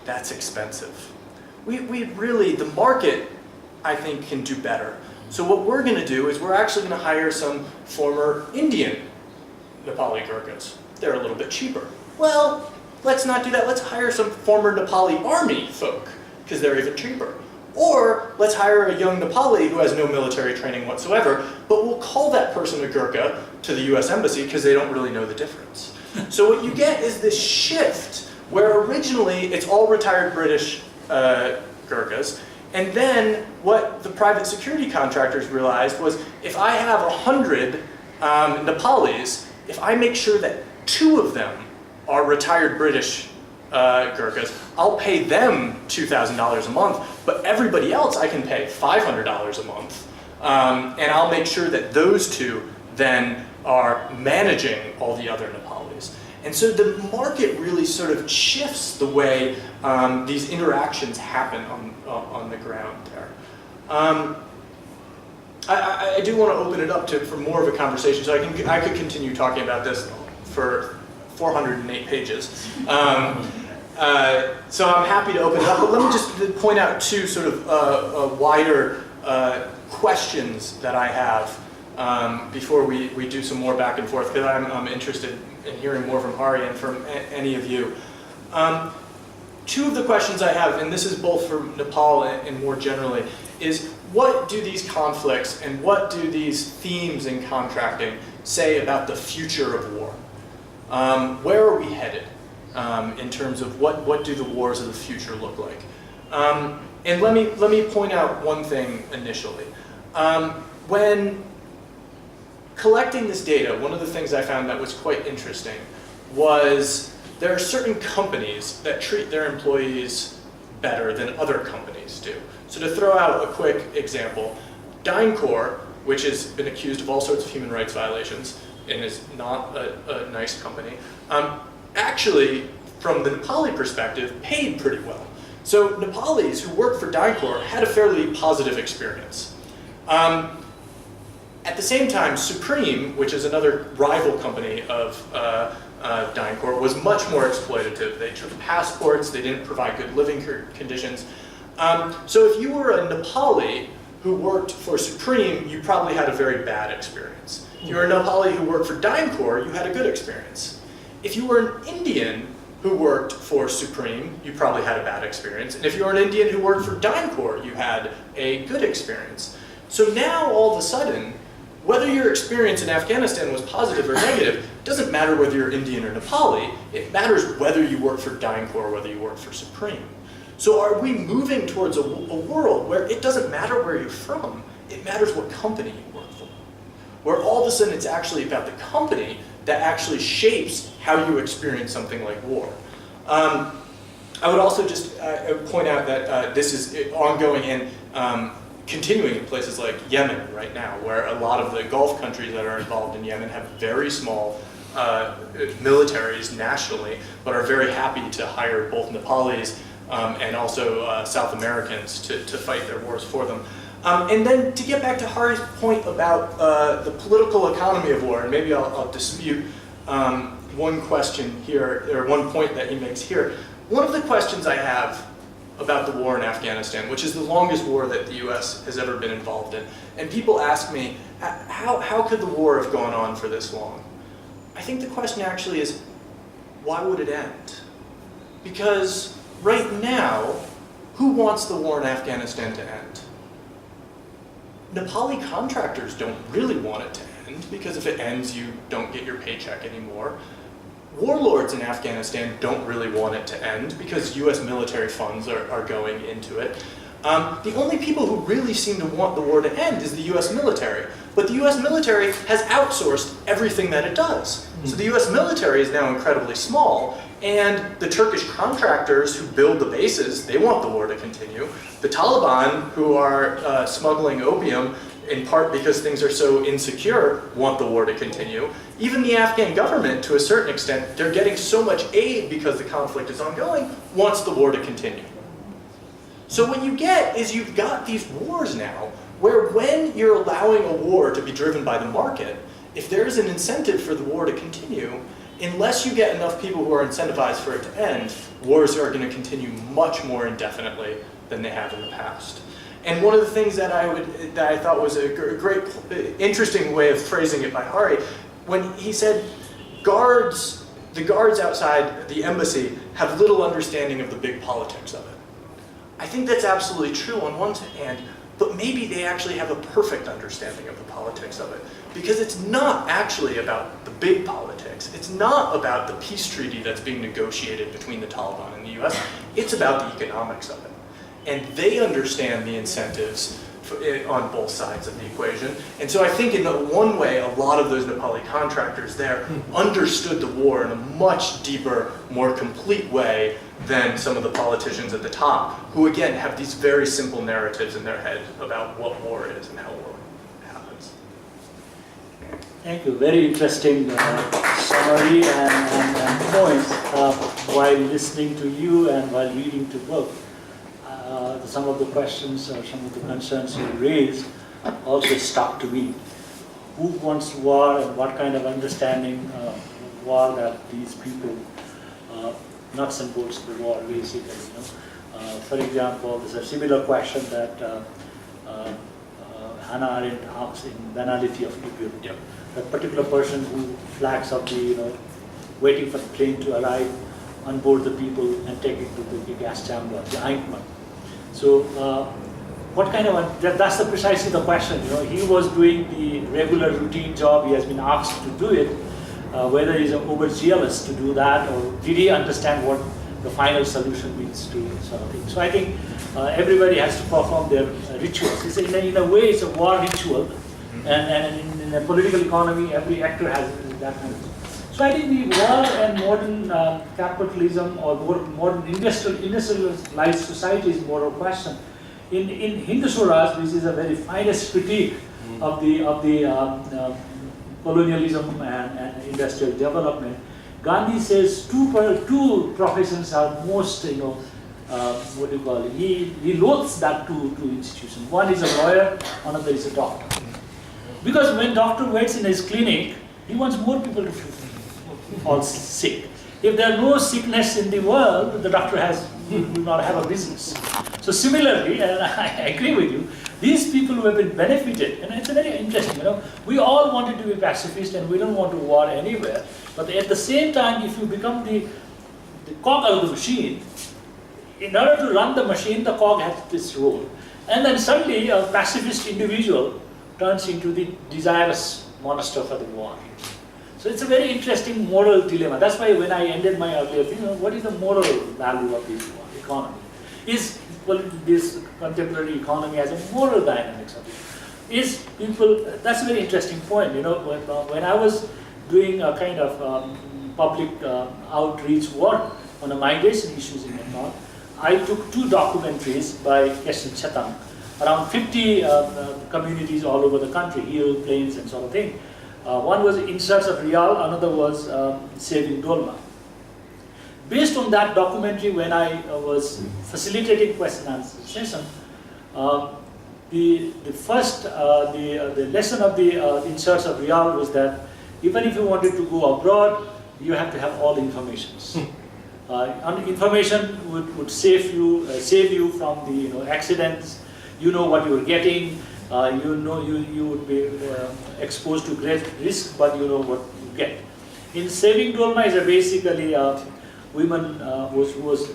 That's expensive. We really, the market, I think, can do better. So what we're going to do is we're actually going to hire some former Indian Nepali Gurkhas. They're a little bit cheaper. Well, let's not do that. Let's hire some former Nepali army folk, because they're even cheaper. Or let's hire a young Nepali who has no military training whatsoever, but we'll call that person a Gurkha to the US Embassy because they don't really know the difference. So what you get is this shift where originally it's all retired British Gurkhas, and then what the private security contractors realized was if I have 100 Nepalis, if I make sure that 2 of them are retired British Gurkhas, I'll pay them $2,000 a month, but everybody else I can pay $500 a month. And I'll make sure that those 2 then are managing all the other Nepalis. And so the market really sort of shifts the way these interactions happen on the ground there. I do want to open it up for more of a conversation, so I could continue talking about this for 408 pages. So I'm happy to open it up, but let me just point out 2 sort of wider questions that I have before we do some more back and forth, because I'm interested in hearing more from Hari and from any of you. 2 of the questions I have, and this is both for Nepal and more generally, is what do these conflicts and what do these themes in contracting say about the future of war? Where are we headed in terms of what do the wars of the future look like? And let me point out one thing initially. When collecting this data, one of the things I found that was quite interesting was there are certain companies that treat their employees better than other companies do. So to throw out a quick example, DynCorp, which has been accused of all sorts of human rights violations and is not a nice company, actually, from the Nepali perspective, paid pretty well. So Nepalis who worked for DynCorp had a fairly positive experience. At the same time, Supreme, which is another rival company of DynCorp, was much more exploitative. They took passports, they didn't provide good living conditions. So if you were a Nepali who worked for Supreme, you probably had a very bad experience. If you were a Nepali who worked for DynCorp, you had a good experience. If you were an Indian who worked for Supreme, you probably had a bad experience. And if you were an Indian who worked for DynCorp, you had a good experience. So now, all of a sudden, whether your experience in Afghanistan was positive or negative, it doesn't matter whether you're Indian or Nepali. It matters whether you work for DynCorp or whether you work for Supreme. So are we moving towards a world where it doesn't matter where you're from, it matters what company you work for? Where all of a sudden it's actually about the company that actually shapes how you experience something like war. I would also just point out that this is ongoing and continuing in places like Yemen right now, where a lot of the Gulf countries that are involved in Yemen have very small militaries nationally, but are very happy to hire both Nepalis and also South Americans to fight their wars for them. And then to get back to Hari's point about the political economy of war, and maybe I'll dispute one question here, or one point that he makes here. One of the questions I have about the war in Afghanistan, which is the longest war that the US has ever been involved in, and people ask me, how could the war have gone on for this long? I think the question actually is, why would it end? Because right now, who wants the war in Afghanistan to end? Nepali contractors don't really want it to end, because if it ends, you don't get your paycheck anymore. Warlords in Afghanistan don't really want it to end, because US military funds are going into it. The only people who really seem to want the war to end is the US military. But the US military has outsourced everything that it does. So the US military is now incredibly small, and the Turkish contractors who build the bases, they want the war to continue. The Taliban, who are smuggling opium, in part because things are so insecure, want the war to continue. Even the Afghan government, to a certain extent, they're getting so much aid because the conflict is ongoing, wants the war to continue. So what you get is you've got these wars now, where when you're allowing a war to be driven by the market, if there's an incentive for the war to continue, unless you get enough people who are incentivized for it to end, wars are going to continue much more indefinitely than they have in the past. And one of the things that I thought was a great, interesting way of phrasing it by Hari, when he said, the guards outside the embassy have little understanding of the big politics of it. I think that's absolutely true on one hand, but maybe they actually have a perfect understanding of the politics of it. Because it's not actually about the big politics. It's not about the peace treaty that's being negotiated between the Taliban and the US. It's about the economics of it. And they understand the incentives on both sides of the equation. And so I think in one way, a lot of those Nepali contractors there understood the war in a much deeper, more complete way than some of the politicians at the top, who again have these very simple narratives in their head about what war is and how war happens. Thank you. Very interesting summary and points. While listening to you and while reading the book, some of the questions or some of the concerns you raised also stuck to me. Who wants war and what kind of understanding war that these people, nuts and bolts of the war, basically. For example, there's a similar question that Hannah Arendt asks in Banality of Tribute. Yep. That particular person who flags up the, waiting for the plane to arrive, onboard the people and take it to the gas chamber, the Eichmann. So, what kind of, that's precisely the question. He was doing the regular routine job, he has been asked to do it, whether he's overzealous to do that, or did he understand what the final solution means to sort of thing. So I think everybody has to perform their rituals. In a way, it's a war ritual, and in a political economy, every actor has that kind of thing. So I think the war and modern capitalism or modern industrialized society is more a question. In Hindu Swaraj, which is a very finest critique of the colonialism and industrial development, Gandhi says two professions are most, what do you call it? He loathes that two institutions. One is a lawyer, another is a doctor. Because when doctor waits in his clinic, he wants more people to fall sick. If there are no sickness in the world, the doctor will not have a business. So similarly, and I agree with you, these people who have been benefited, and it's very interesting, we all wanted to be pacifist and we don't want to war anywhere, but at the same time, if you become the cog of the machine, in order to run the machine, the cog has this role. And then suddenly a pacifist individual turns into the desirous monster for the war. So it's a very interesting moral dilemma. That's why when I ended my earlier thing, what is the moral value of this economy? This contemporary economy has a moral dynamics of it. That's a very interesting point. When I was doing a kind of public outreach work on the migration issues in Nepal, I took two documentaries by Keshan Chetang, around 50 communities all over the country, hill, plains, and sort of thing. One was In Search of Real, another was Saving Dolma. Based on that documentary, when I was facilitating question and answer session, the lesson of the In Search of Real was that even if you wanted to go abroad, you have to have all the informations. Information would save you from the accidents. You know what you're getting. You would be exposed to great risk, but you know what you get. In Saving Dolma is basically a woman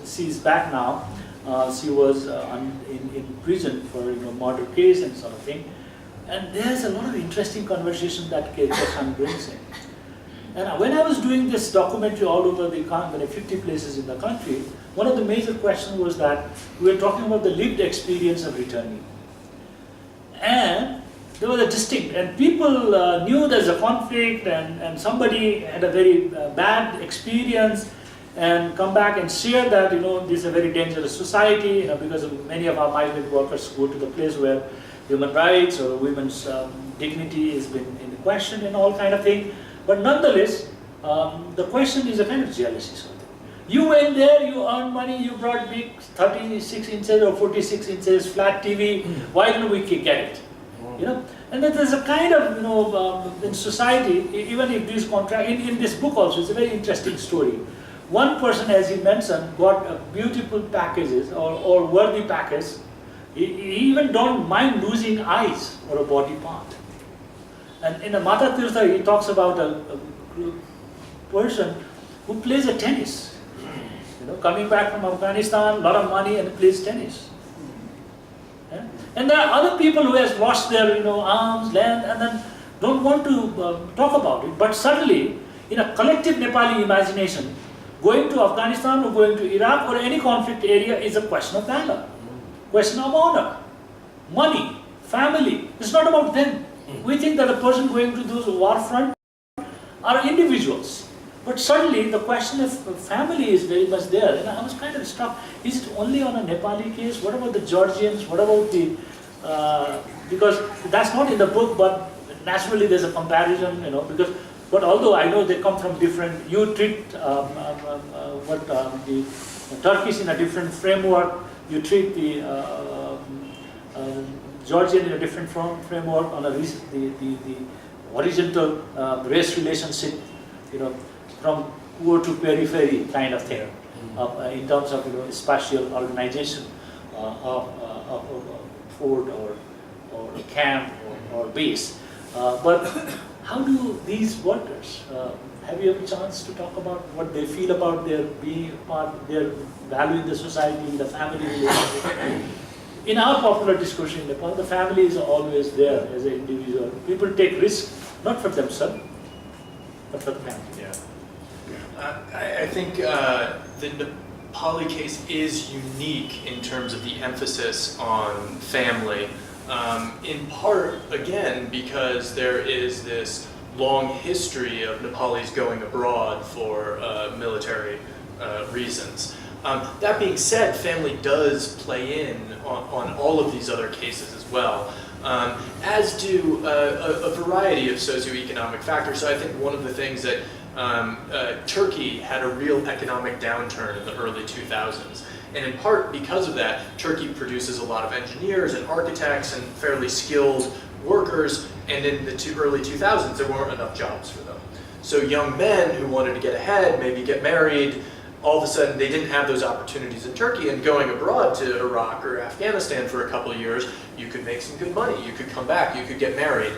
she's back now. She was in prison for murder case and sort of thing. And there's a lot of interesting conversation that Keshan brings in. And when I was doing this documentary all over the country, 50 places in the country, one of the major questions was that we were talking about the lived experience of returning. And there was a distinct, and people knew there's a conflict and somebody had a very bad experience and come back and share that, this is a very dangerous society, because many of our migrant workers go to the place where human rights or women's dignity has been in question and all kind of thing. But nonetheless, the question is a kind of jealousy sort of thing. You went there, you earned money, you brought big 36 inches or 46 inches flat TV, why don't we get it? And then there's a kind of, in society, even if these in this book also, it's a very interesting story. One person, as he mentioned, got a beautiful packages or worthy package. He even don't mind losing eyes or a body part. And in the Mata Tirtha, he talks about a person who plays a tennis. Coming back from Afghanistan, a lot of money, and plays tennis. Yeah? And there are other people who has lost their arms, land, and then don't want to talk about it. But suddenly, in a collective Nepali imagination, going to Afghanistan or going to Iraq or any conflict area is a question of valor, question of honor, money, family. It's not about them. We think that the person going to those war front are individuals. But suddenly the question of family is very much there. And I was kind of struck, is it only on a Nepali case? What about the Georgians? What about the, because that's not in the book, but naturally there's a comparison, but although I know they come from different, you treat the Turkish in a different framework, you treat the Georgian in a different framework on the horizontal race relationship, from poor to periphery kind of thing, in terms of spatial organization of fort or camp or base. But how do these workers, have you ever a chance to talk about what they feel about their being part, their value in the society, the family relationship? In our popular discourse in Nepal, the family is always there as an individual. People take risks, not for themselves, but for the family. Yeah. I think the Nepali case is unique in terms of the emphasis on family. In part, again, because there is this long history of Nepalis going abroad for military reasons. That being said, family does play in on all of these other cases as well, as do a variety of socioeconomic factors. So I think one of the things that Turkey had a real economic downturn in the early 2000s. And in part because of that, Turkey produces a lot of engineers and architects and fairly skilled workers, and in the early 2000s there weren't enough jobs for them. So young men who wanted to get ahead, maybe get married, all of a sudden they didn't have those opportunities in Turkey, and going abroad to Iraq or Afghanistan for a couple of years, you could make some good money, you could come back, you could get married.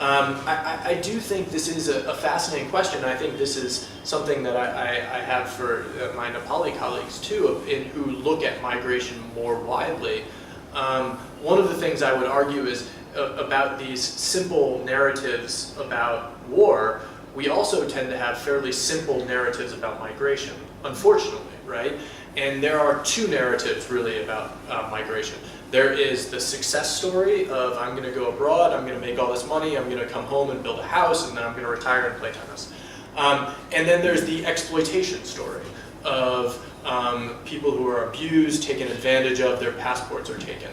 I do think this is a fascinating question. I think this is something that I have for my Nepali colleagues too, who look at migration more widely. One of the things I would argue is about these simple narratives about war, we also tend to have fairly simple narratives about migration, unfortunately, right? And there are two narratives really about migration. There is the success story of I'm going to go abroad, I'm going to make all this money, I'm going to come home and build a house, and then I'm going to retire and play tennis. And then there's the exploitation story of people who are abused, taken advantage of, their passports are taken.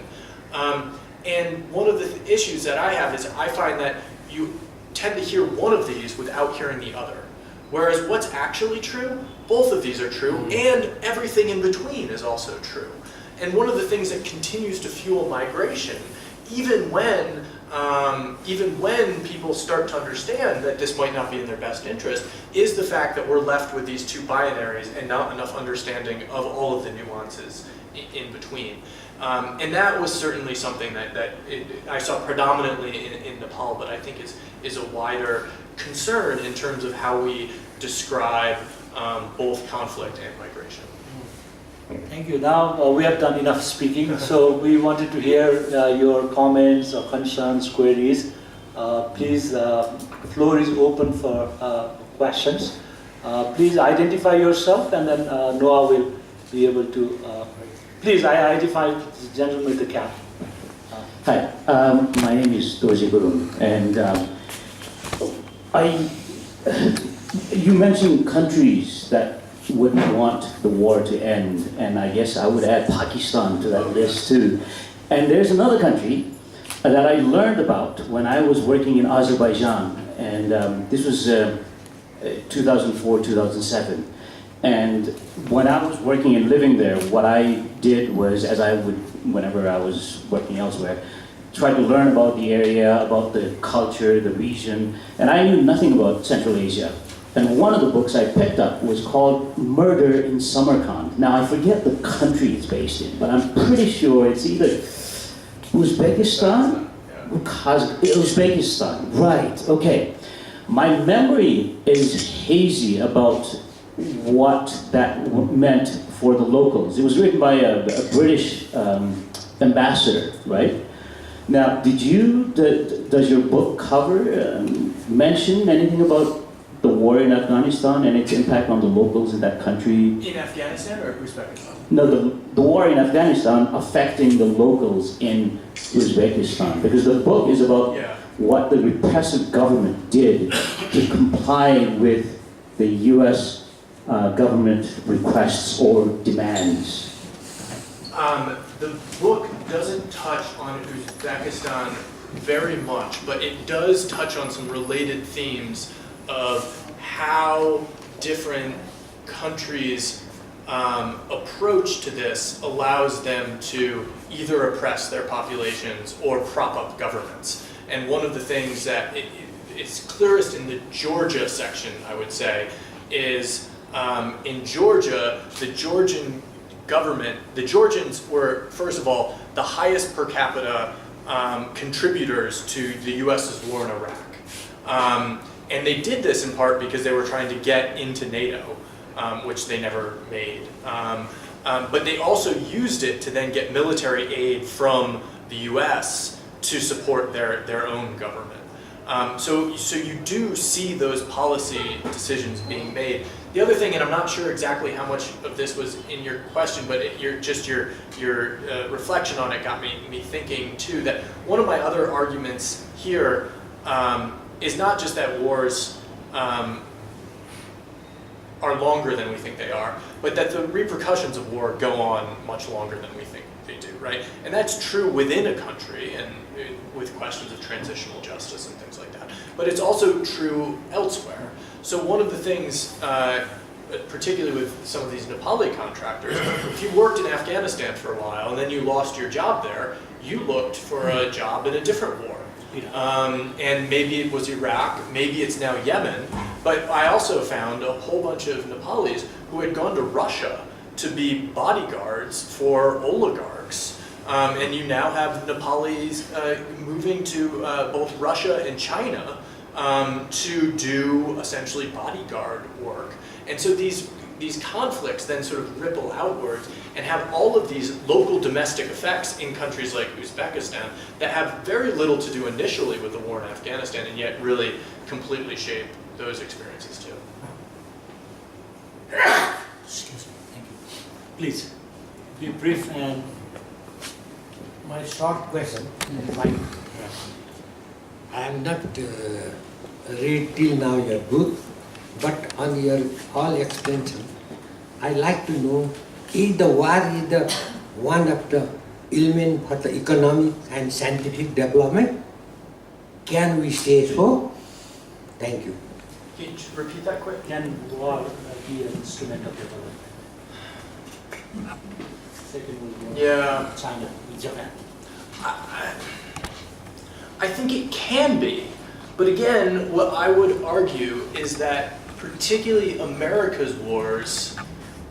And one of the issues that I have is I find that you tend to hear one of these without hearing the other. Whereas what's actually true, both of these are true, and everything in between is also true. And one of the things that continues to fuel migration even when people start to understand that this might not be in their best interest, is the fact that we're left with these two binaries and not enough understanding of all of the nuances in between. And that was certainly something that I saw predominantly in Nepal, but I think is a wider concern in terms of how we describe both conflict and migration. Thank you. Now we have done enough speaking, so we wanted to hear your comments or concerns, queries. Please, the floor is open for questions. Please identify yourself, and then Noah will be able to. Please identify the gentleman with the cap. Hi, my name is Noah Coburn, and you mentioned countries that wouldn't want the war to end, and I guess I would add Pakistan to that list too. And there's another country that I learned about when I was working in Azerbaijan, and this was 2004, 2007. And when I was working and living there, what I did was, as I would, whenever I was working elsewhere, try to learn about the area, about the culture, the region, and I knew nothing about Central Asia. And one of the books I picked up was called Murder in Samarkand. Now, I forget the country it's based in, but I'm pretty sure it's either Uzbekistan or Uzbekistan. Right, okay. My memory is hazy about what that meant for the locals. It was written by a British ambassador, right? Now, does your book cover, mention anything about the war in Afghanistan and its impact on the locals in that country? In Afghanistan or Uzbekistan? No, the war in Afghanistan affecting the locals in Uzbekistan, because the book is about what the repressive government did to comply with the U.S. Government requests or demands. The book doesn't touch on Uzbekistan very much, but it does touch on some related themes of how different countries' approach to this allows them to either oppress their populations or prop up governments. And one of the things that it's clearest in the Georgia section, I would say, is in Georgia, the Georgian government, the Georgians were, first of all, the highest per capita contributors to the US's war in Iraq. And they did this in part because they were trying to get into NATO, which they never made. But they also used it to then get military aid from the US to support their own government. So you do see those policy decisions being made. The other thing, and I'm not sure exactly how much of this was in your question, but your reflection on it got me thinking too, that one of my other arguments here is not just that wars are longer than we think they are, but that the repercussions of war go on much longer than we think they do, right? And that's true within a country and with questions of transitional justice and things like that. But it's also true elsewhere. So one of the things, particularly with some of these Nepali contractors, if you worked in Afghanistan for a while and then you lost your job there, you looked for a job in a different war. And maybe it was Iraq, maybe it's now Yemen, but I also found a whole bunch of Nepalis who had gone to Russia to be bodyguards for oligarchs. And you now have Nepalis moving to both Russia and China to do essentially bodyguard work. And so these conflicts then sort of ripple outwards and have all of these local domestic effects in countries like Uzbekistan that have very little to do initially with the war in Afghanistan and yet really completely shape those experiences too. Excuse me. Thank you. Please, be brief and... My short question. I have not read till now your book, but on your whole extension, I like to know, is the war is the one of the element for the economic and scientific development? Can we say so? Thank you. Can you just repeat that quick? Can war be an instrument of development? Second World War, Yeah. China, Japan. I think it can be. But again, what I would argue is that particularly America's wars,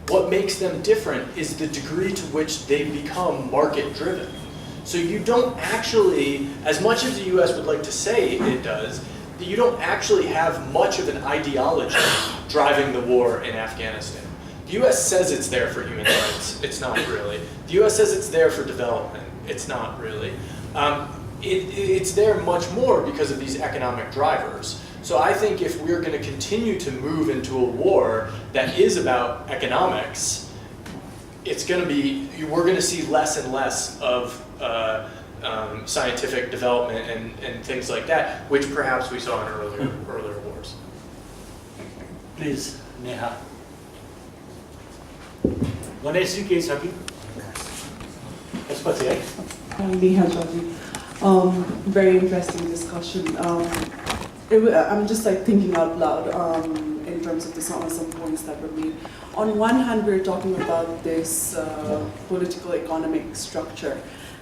what makes them different is the degree to which they become market-driven. So you don't actually, as much as the US would like to say it does, you don't actually have much of an ideology driving the war in Afghanistan. The US says it's there for human rights. It's not really. The US says it's there for development. It's not really. It's there much more because of these economic drivers. So I think if we're going to continue to move into a war that is about economics, it's going to be, we're going to see less and less of scientific development and things like that, which perhaps we saw in earlier wars. Please, Neha. Ganesh ji के सकी त्यसपछि है Neha Jaji. Very interesting discussion. I'm just like thinking out loud in terms of some points that were made. On one hand, we're talking about this political economic structure,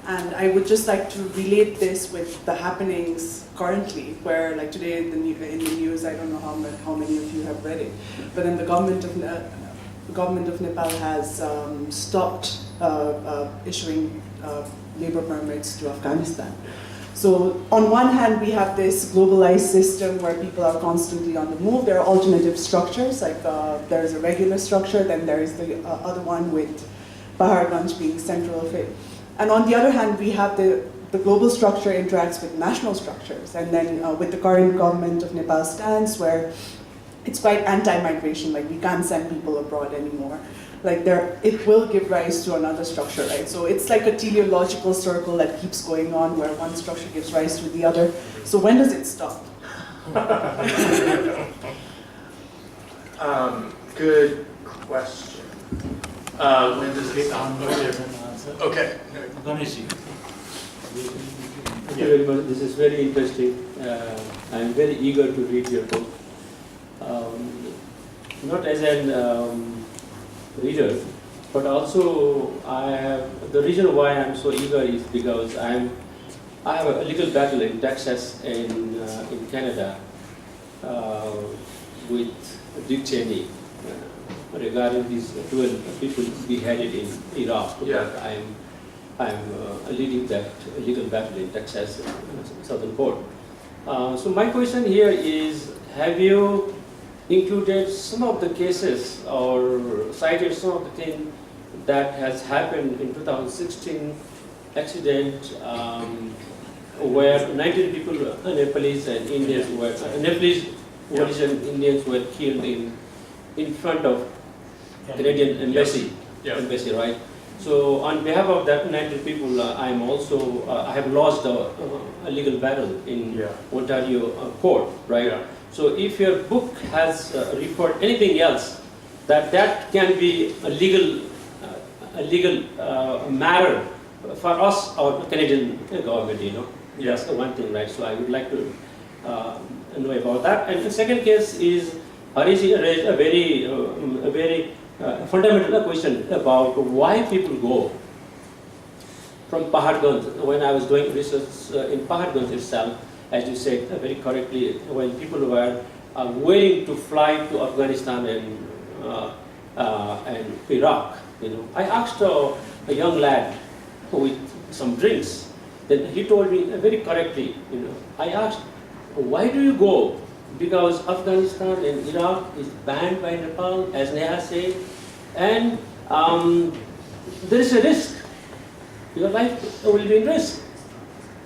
and I would just like to relate this with the happenings currently, where like today in the news, I don't know how many of you have read it, but then the government of Nepal has stopped issuing labor permits to Afghanistan. So on one hand, we have this globalized system where people are constantly on the move. There are alternative structures, like there's a regular structure, then there is the other one with Paharganj being central of it. And on the other hand, we have the global structure interacts with national structures. And then with the current government of Nepal stance, where it's quite anti-migration, like we can't send people abroad anymore. Like it will give rise to another structure, right? So it's like a teleological circle that keeps going on where one structure gives rise to the other. So when does it stop? Good question. When does it stop? Okay. Ganesh ji. Thank you very much. This is very interesting. I am very eager to read your book. Not as an reader, but also the reason why I'm so eager is because I have a legal battle in Texas in Canada with Dick Cheney regarding these 12 people beheaded in Iraq. Yeah. I'm leading that legal battle in Texas, Southern Court. So my question here is, have you included some of the cases or cited some of the things that has happened in 2016 accident where 19 people, Nepalese and Indians were, Nepalese origin Indians were killed in front of Canadian embassy, embassy, right? So on behalf of that 19 people, I'm also, I have lost a legal battle in Ontario court, right? Yeah. So if your book has referred anything else, that can be a legal matter for us or Canadian government, you know. That's the one thing, right? So I would like to know about that. And the second case is, Hari raised a very fundamental question about why people go from Paharganj. When I was doing research in Paharganj itself, as you said very correctly, when people were willing to fly to Afghanistan and Iraq, you know, I asked a young lad with some drinks. Then he told me very correctly, you know, I asked, why do you go? Because Afghanistan and Iraq is banned by Nepal, as Neha said, and there is a risk. Your life will be in risk.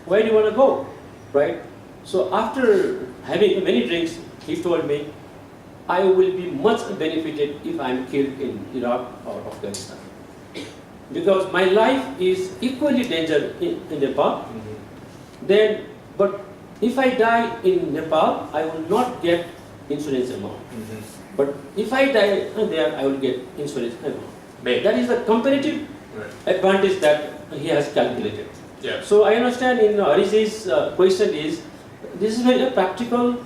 Why do you want to go, right? So after having many drinks, he told me, I will be much benefited if I am killed in Iraq or Afghanistan. Because my life is equally dangerous in Nepal. Then, but if I die in Nepal, I will not get insurance amount. But if I die there, I will get insurance amount. That is the comparative advantage that he has calculated. Yeah. So I understand in Hari's question is, this is very practical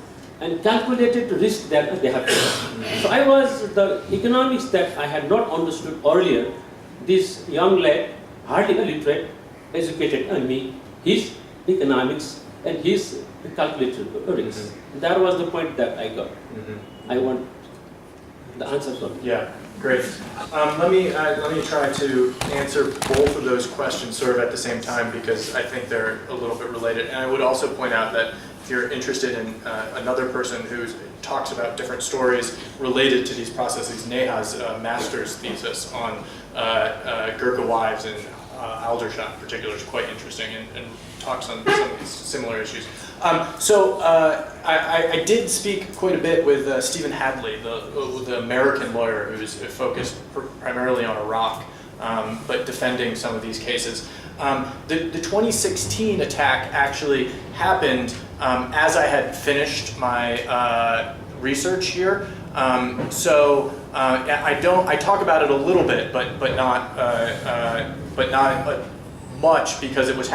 and calculated risk that they have taken. So I was, the economics that I had not understood earlier, this young lad, hardly illiterate, educated on me, his economics and he's calculated risks. That was the point that I got. I want the answer from you. Yeah, great. Let me try to answer both of those questions sort of at the same time, because I think they're a little bit related. And I would also point out that if you're interested in another person who talks about different stories related to these processes, Neha's master's thesis on Gurkha wives and Aldershot in particular is quite interesting and talks on some of these similar issues. I did speak quite a bit with Stephen Hadley, the American lawyer who's focused primarily on Iraq, but defending some of these cases. The 2016 attack actually happened as I had finished my research here. I talk about it a little bit, but not much, because it was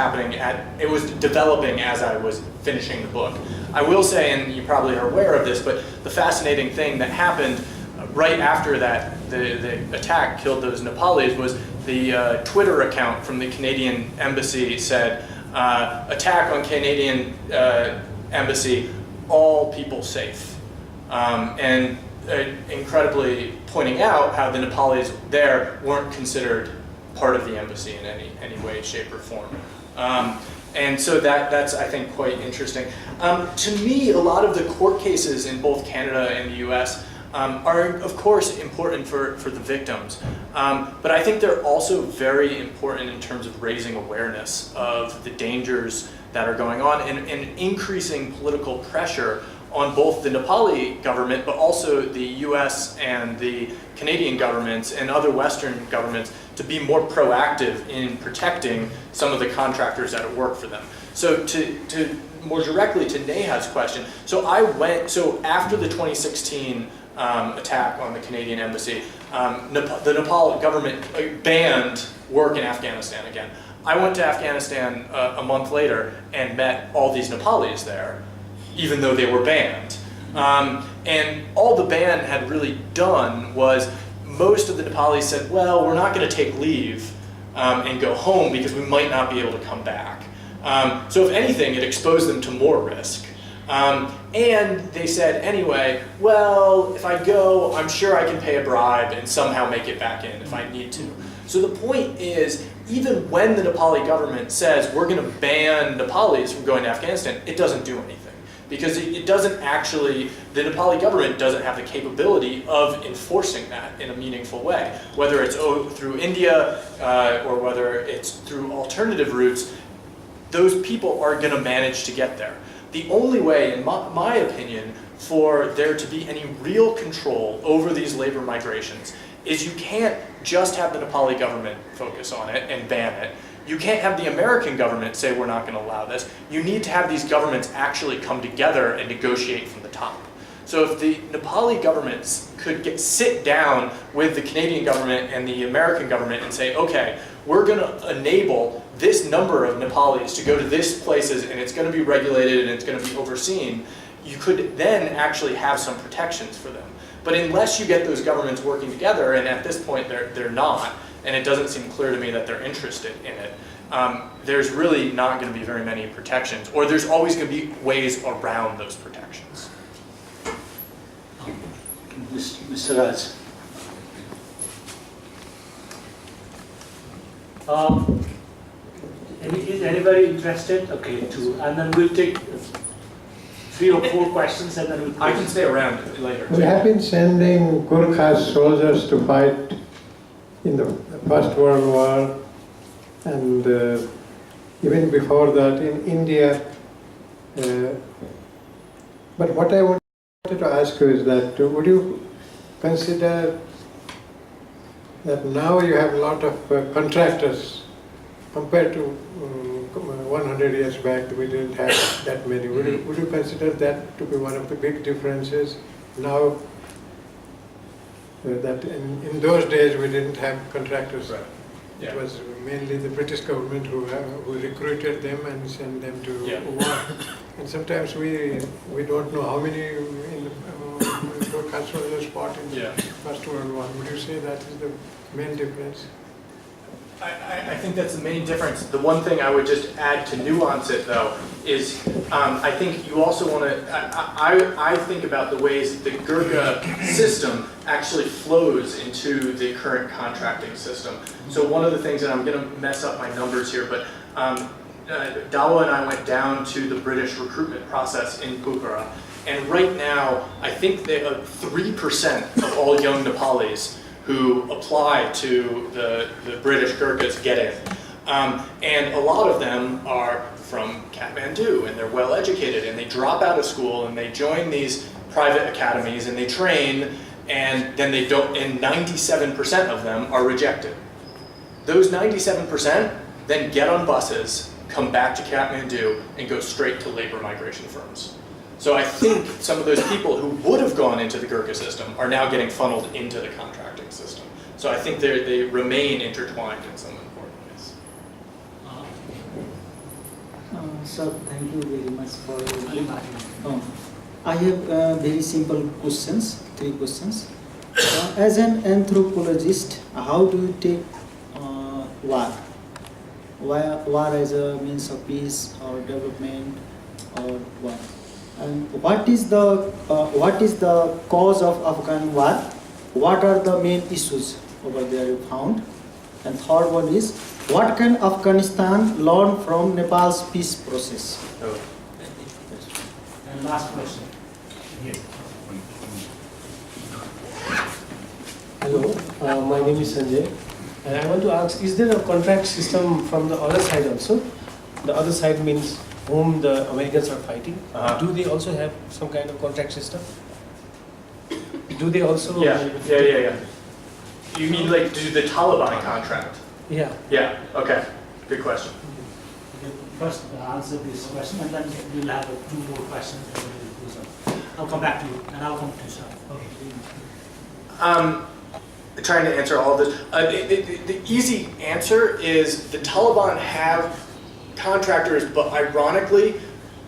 developing as I was finishing the book. I will say, and you probably are aware of this, but the fascinating thing that happened right after that, the attack killed those Nepalis, was the Twitter account from the Canadian embassy said, attack on Canadian embassy, all people safe. And incredibly pointing out how the Nepalis there weren't considered part of the embassy in any way, shape, or form. And so that's, I think, quite interesting. To me, a lot of the court cases in both Canada and the US are, of course, important for the victims. But I think they're also very important in terms of raising awareness of the dangers that are going on and increasing political pressure on both the Nepali government, but also the US and the Canadian governments and other Western governments to be more proactive in protecting some of the contractors that work for them. So to more directly to Neha's question, so after the 2016 attack on the Canadian embassy, the Nepal government banned work in Afghanistan again. I went to Afghanistan a month later and met all these Nepalis there, even though they were banned. And all the ban had really done was, most of the Nepalis said, well, we're not going to take leave and go home because we might not be able to come back. So if anything, it exposed them to more risk. And they said, anyway, well, if I go, I'm sure I can pay a bribe and somehow make it back in if I need to. So the point is, even when the Nepali government says we're going to ban Nepalis from going to Afghanistan, it doesn't do anything. Because it doesn't actually, the Nepali government doesn't have the capability of enforcing that in a meaningful way. Whether it's through India or whether it's through alternative routes, those people are going to manage to get there. The only way, in my opinion, for there to be any real control over these labor migrations is you can't just have the Nepali government focus on it and ban it. You can't have the American government say we're not going to allow this. You need to have these governments actually come together and negotiate from the top. So if the Nepali governments could sit down with the Canadian government and the American government and say, okay, we're going to enable this number of Nepalis to go to these places and it's going to be regulated and it's going to be overseen, you could then actually have some protections for them. But unless you get those governments working together, and at this point they're not, and it doesn't seem clear to me that they're interested in it, there's really not going to be very many protections, or there's always going to be ways around those protections. Mr. Raj. Is anybody interested? Okay, and then we'll take 3 or 4 questions and then we'll... I can stay around later. We have been sending Gurkhas soldiers to fight in the First World War, and even before that in India. But what I wanted to ask you is that, would you consider that now you have a lot of contractors compared to 100 years back, we didn't have that many. Would you consider that to be one of the big differences now? That in those days we didn't have contractors. Right. Yeah. It was mainly the British government who recruited them and sent them to war. And sometimes we don't know how many in the Gurkha soldiers fought in the First World War. Would you say that is the main difference? I think that's the main difference. The one thing I would just add to nuance it, though, is I think you also want to, I think about the ways the Gurkha system actually flows into the current contracting system. So one of the things, and I'm going to mess up my numbers here, but Dawa and I went down to the British recruitment process in Pokhara, and right now, I think that 3% of all young Nepalis who apply to the British Gurkhas get in. And a lot of them are from Kathmandu, and they're well educated, and they drop out of school, and they join these private academies, and they train, and then they don't, and 97% of them are rejected. Those 97% then get on buses, come back to Kathmandu, and go straight to labor migration firms. So I think some of those people who would have gone into the Gurkha system are now getting funneled into the contracting system. So I think they remain intertwined in some important ways. Sir, thank you very much for I have very simple questions, 3 questions. As an anthropologist, how do you take war? War as a means of peace or development or what? And what is the cause of Afghan war? What are the main issues over there you found? And third one is, what can Afghanistan learn from Nepal's peace process? Oh. And last question. Here. Hello, my name is Sanjay, and I want to ask, is there a contract system from the other side also? The other side means whom the Americans are fighting. Do they also have some kind of contract system? Do they also? Yeah. You mean like do the Taliban contract? Yeah. Yeah, okay. Good question. First, answer this question, and then we'll have 2 more questions. And then we'll do some. I'll come back to you, and I'll come to you, sir. Okay. Trying to answer all of this. The easy answer is the Taliban have contractors, but ironically,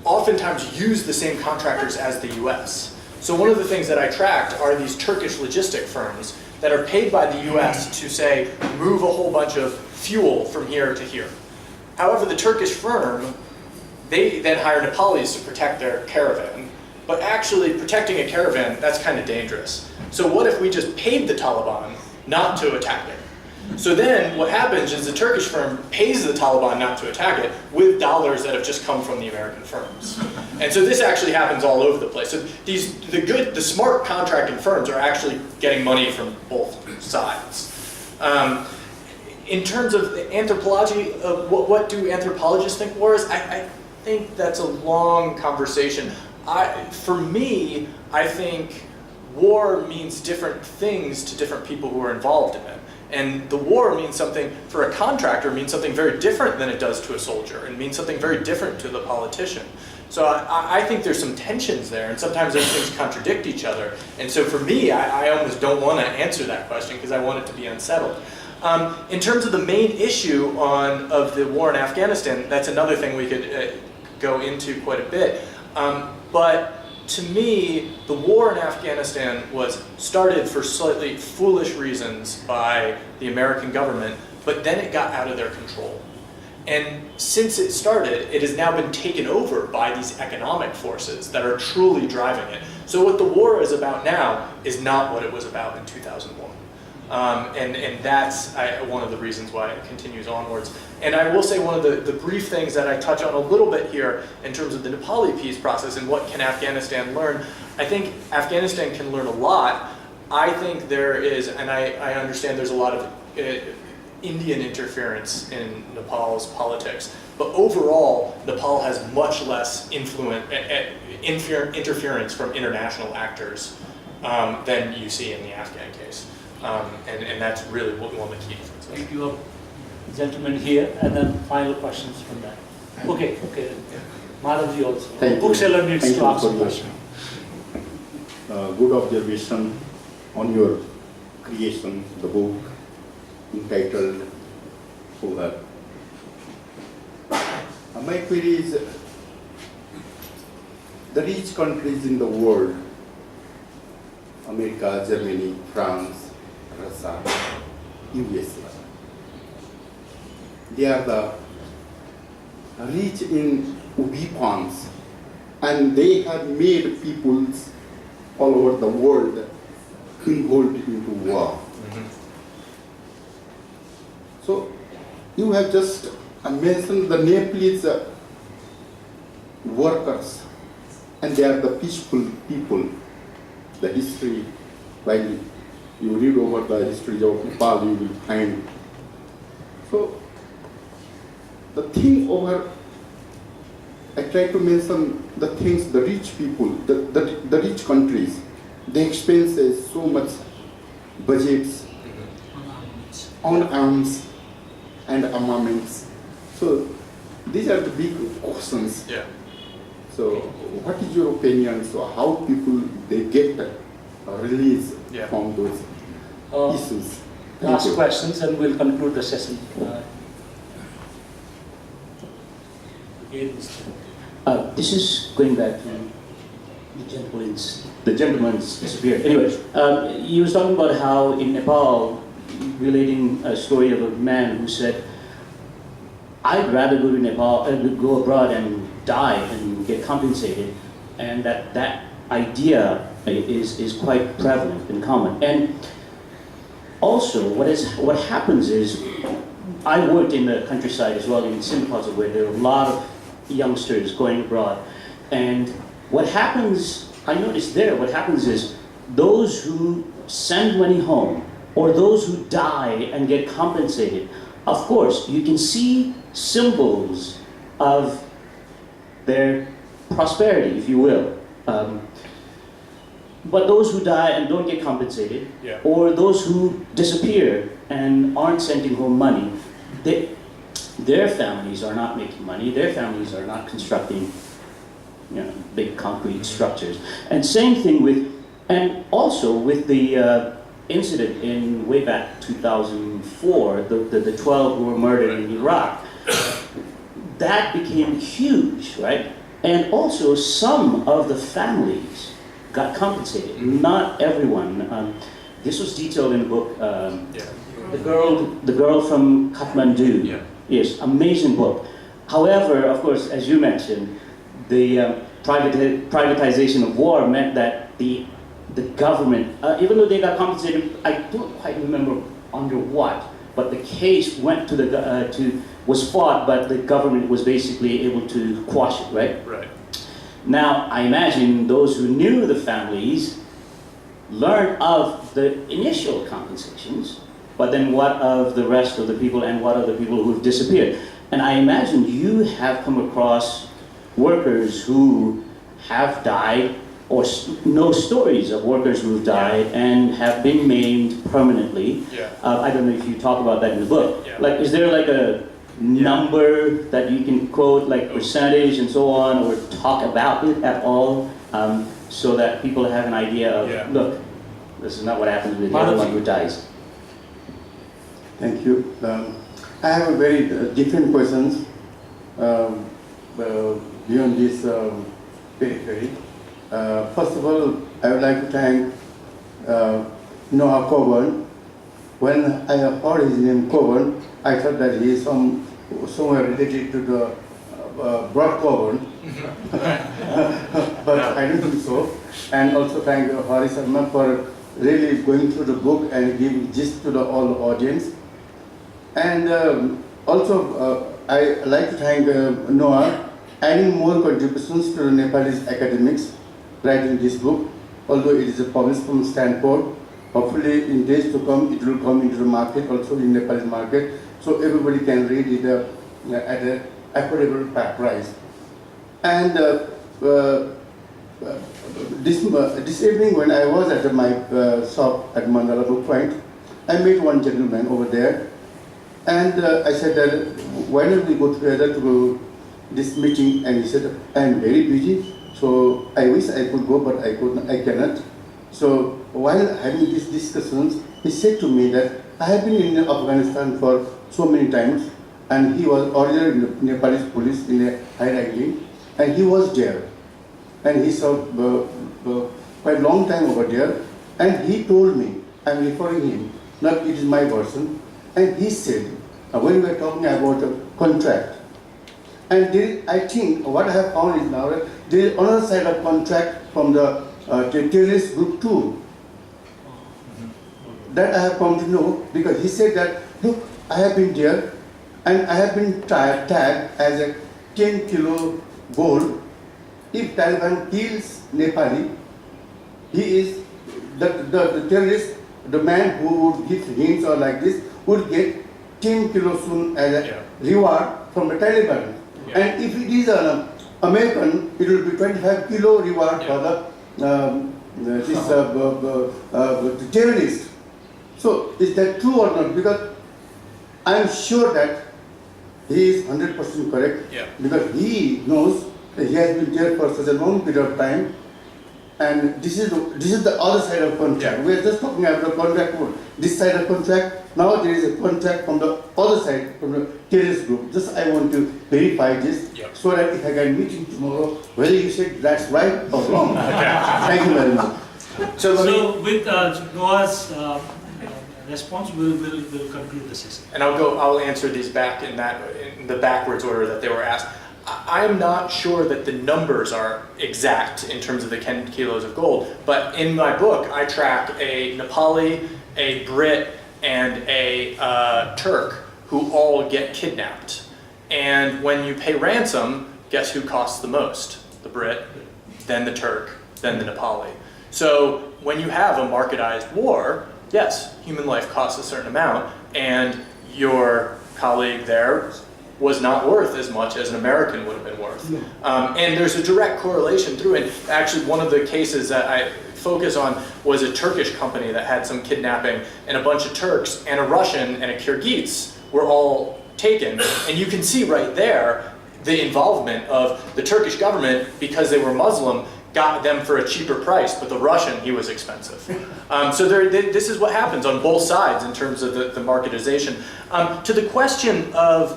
oftentimes use the same contractors as the US. So one of the things that I tracked are these Turkish logistic firms that are paid by the US to say, move a whole bunch of fuel from here to here. However, the Turkish firm, they then hire Nepalis to protect their caravan. But actually protecting a caravan, that's kind of dangerous. So what if we just paid the Taliban not to attack it? So then what happens is the Turkish firm pays the Taliban not to attack it with dollars that have just come from the American firms. And so this actually happens all over the place. So the smart contracting firms are actually getting money from both sides. In terms of the anthropology, what do anthropologists think war is? I think that's a long conversation. For me, I think war means different things to different people who are involved in it. And the war means something, for a contractor, means something very different than it does to a soldier, and means something very different to the politician. So I think there's some tensions there, and sometimes those things contradict each other. And so for me, I almost don't want to answer that question because I want it to be unsettled. In terms of the main issue of the war in Afghanistan, that's another thing we could go into quite a bit. But to me, the war in Afghanistan was started for slightly foolish reasons by the American government, but then it got out of their control. And since it started, it has now been taken over by these economic forces that are truly driving it. So what the war is about now is not what it was about in 2001. And that's one of the reasons why it continues onwards. And I will say one of the brief things that I touch on a little bit here in terms of the Nepali peace process and what can Afghanistan learn. I think Afghanistan can learn a lot. I think there is, and I understand there's a lot of Indian interference in Nepal's politics. But overall, Nepal has much less interference from international actors than you see in the Afghan case. And that's really one of the key differences. Thank you, gentlemen here, and then final questions from that. Okay. Madhavji also. Bookseller needs to ask a question. Good observation on your creation, the book entitled Over. My query is, the rich countries in the world, America, Germany, France, Russia, USA, they are the rich in weapons, and they have made peoples all over the world involved into war. So you have just mentioned the Nepalese workers, and they are the peaceful people. The history, while you read over the history of Nepal, you will find. So the thing over, I try to mention the things, the rich people, the rich countries, they expenses so much budgets on arms and armaments. So these are the big questions. Yeah. So what is your opinion? So how people, they get release from those issues? Thank Last you. questions and we'll conclude the session. This is going back to the gentleman's disappeared. Anyways, he was talking about how in Nepal, relating a story of a man who said, I'd rather go to Nepal, go abroad and die and get compensated, and that idea is quite prevalent and common. And also, what happens is, I worked in the countryside as well, in some parts of where there are a lot of youngsters going abroad, and what happens, I noticed there, what happens is those who send money home or those who die and get compensated, of course, you can see symbols of their prosperity, if you will. But those who die and don't get compensated, or those who disappear and aren't sending home money, their families are not making money, their families are not constructing big concrete structures. And same thing with, and also with the incident in way back 2004, the 12 who were murdered in Iraq, that became huge, right? And also some of the families got compensated, not everyone. This was detailed in the book, the girl from Kathmandu. Yes, amazing book. However, of course, as you mentioned, the privatization of war meant that the government, even though they got compensated, I don't quite remember under what, but the case went to was fought, but the government was basically able to quash it, right? Right. Now, I imagine those who knew the families learned of the initial compensations, but then what of the rest of the people and what of the people who've disappeared? And I imagine you have come across workers who have died or know stories of workers who've died and have been maimed permanently. I don't know if you talk about that in the book. Like, is there like a number that you can quote, like percentage and so on, or talk about it at all, so that people have an idea of, look, this is not what happens with anyone who dies. Thank you. I have a very different questions beyond this periphery. First of all, I would like to thank Noah Coburn. When I heard his name Coburn, I thought that he is somewhere related to the Broad Coburn, but I don't think so. And also thank Hari Sharma for really going through the book and giving gist to all the audience. And also, I like to thank Noah, adding more contributions to the Nepalese academics writing this book. Although it is published from Stanford, hopefully in days to come it will come into the market, also in Nepalese market, so everybody can read it at an affordable price. And this evening when I was at my shop at Mandala Book Point, I met one gentleman over there. And I said that, why don't we go together to this meeting? And he said, I am very busy, so I wish I could go, but I cannot. So while having these discussions, he said to me that I have been in Afghanistan for so many times, and he was earlier in the Nepalese police in a high ranking, and he was there. And he saw quite a long time over there, and he told me, I'm referring him, not it is my version, and he said when we are talking about a contract. And I think what I have found is now that there is another side of contract from the terrorist group too. That I have come to know because he said that, look, I have been there and I have been tagged as a 10-kilo gold. If Taliban kills Nepali, he is the terrorist, the man who would give hints or like this, would get 10 kilos soon as a reward from the Taliban. Yeah. And if it is an American, it will be 25 kilo reward for the terrorist. So is that true or not? Because I am sure that he is 100% correct. Yeah. Because he knows that he has been there for such a long period of time. And this is the other side of contract. Yeah. We are just talking about the contract, this side of contract. Now there is a contract from the other side, from the terrorist group. Just I want to verify this, so that if I can meet you tomorrow, whether you said that's right or wrong. Thank you very much. So with Noah's response, we'll conclude the session. And I'll answer these back in the backwards order that they were asked. I'm not sure that the numbers are exact in terms of the 10 kilos of gold, but in my book I track a Nepali, a Brit, and a Turk who all get kidnapped. And when you pay ransom, guess who costs the most? The Brit, then the Turk, then the Nepali. So when you have a marketized war, yes, human life costs a certain amount, and your colleague there was not worth as much as an American would have been worth. And there's a direct correlation through it. Actually, one of the cases that I focus on was a Turkish company that had some kidnapping, and a bunch of Turks and a Russian and a Kyrgyz were all taken. And you can see right there the involvement of the Turkish government, because they were Muslim, got them for a cheaper price, but the Russian, he was expensive. So this is what happens on both sides in terms of the marketization. To the question of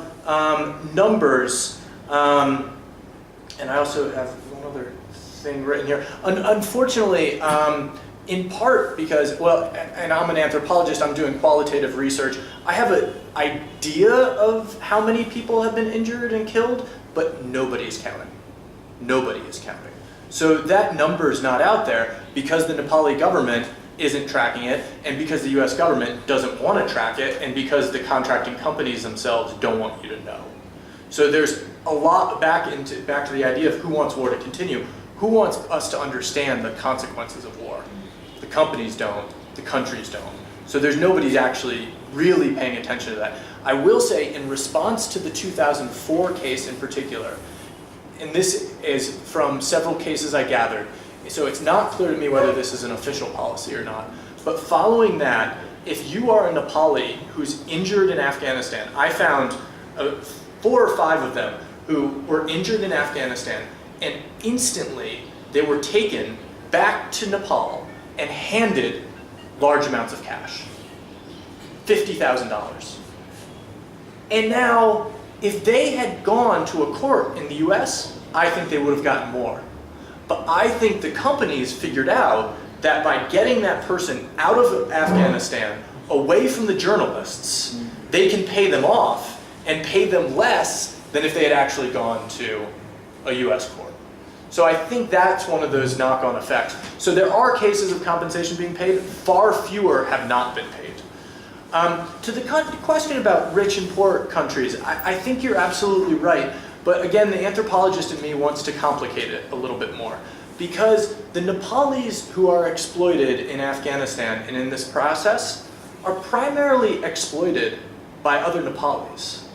numbers, and I also have one other thing written here. Unfortunately, in part because, well, and I'm an anthropologist, I'm doing qualitative research, I have an idea of how many people have been injured and killed, but nobody's counting. Nobody is counting. So that number is not out there because the Nepali government isn't tracking it, and because the US government doesn't want to track it, and because the contracting companies themselves don't want you to know. So there's a lot back to the idea of who wants war to continue. Who wants us to understand the consequences of war? The companies don't, the countries don't. So there's nobody's actually really paying attention to that. I will say, in response to the 2004 case in particular, and this is from several cases I gathered, so it's not clear to me whether this is an official policy or not, but following that, if you are a Nepali who's injured in Afghanistan, I found 4 or 5 of them who were injured in Afghanistan, and instantly they were taken back to Nepal and handed large amounts of cash, $50,000. And now, if they had gone to a court in the US, I think they would have gotten more. But I think the companies figured out that by getting that person out of Afghanistan, away from the journalists, they can pay them off and pay them less than if they had actually gone to a US court. So I think that's one of those knock-on effects. So there are cases of compensation being paid, far fewer have not been paid. To the question about rich and poor countries, I think you're absolutely right. But again, the anthropologist in me wants to complicate it a little bit more. Because the Nepalis who are exploited in Afghanistan and in this process are primarily exploited by other Nepalis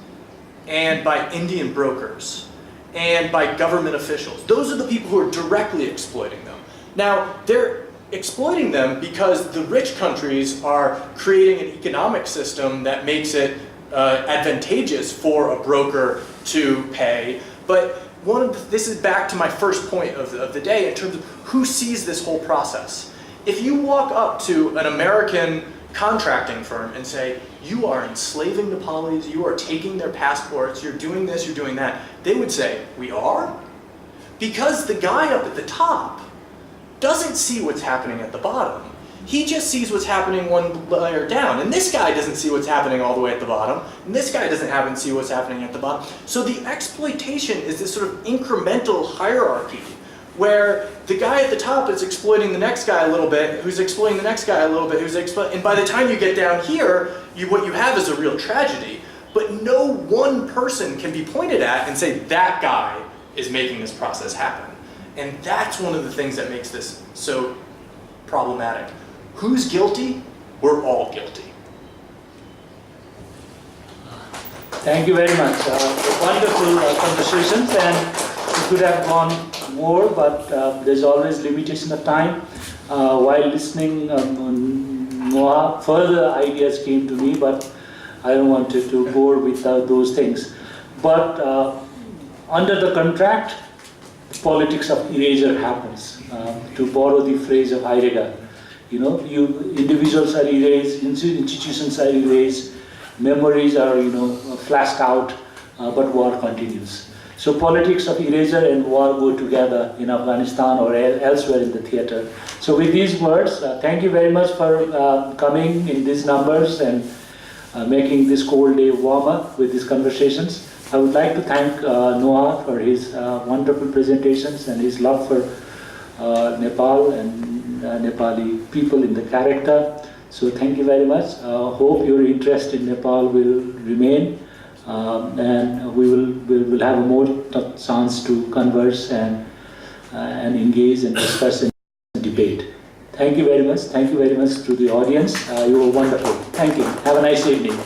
and by Indian brokers and by government officials. Those are the people who are directly exploiting them. Now, they're exploiting them because the rich countries are creating an economic system that makes it advantageous for a broker to pay. But this is back to my first point of the day in terms of who sees this whole process. If you walk up to an American contracting firm and say, you are enslaving Nepalis, you are taking their passports, you're doing this, you're doing that, they would say, we are? Because the guy up at the top doesn't see what's happening at the bottom. He just sees what's happening one layer down, and this guy doesn't see what's happening all the way at the bottom, and this guy doesn't happen to see what's happening at the bottom. So the exploitation is this sort of incremental hierarchy where the guy at the top is exploiting the next guy a little bit, who's exploiting the next guy a little bit, and by the time you get down here, what you have is a real tragedy. But no one person can be pointed at and say, that guy is making this process happen. And that's one of the things that makes this so problematic. Who's guilty? We're all guilty. Thank you very much. Wonderful conversations, and we could have gone more, but there's always limitation of time. While listening, Noah, further ideas came to me, but I don't want to bore with those things. But under the contract, politics of erasure happens. To borrow the phrase of Heidegger, individuals are erased, institutions are erased, memories are flashed out, but war continues. So politics of erasure and war go together in Afghanistan or elsewhere in the theater. So with these words, thank you very much for coming in these numbers and making this cold day warmer with these conversations. I would like to thank Noah for his wonderful presentations and his love for Nepal and Nepali people in the character. So thank you very much. Hope your interest in Nepal will remain, and we will have more chance to converse and engage and discuss and debate. Thank you very much. Thank you very much to the audience. You were wonderful. Thank you. Have a nice evening.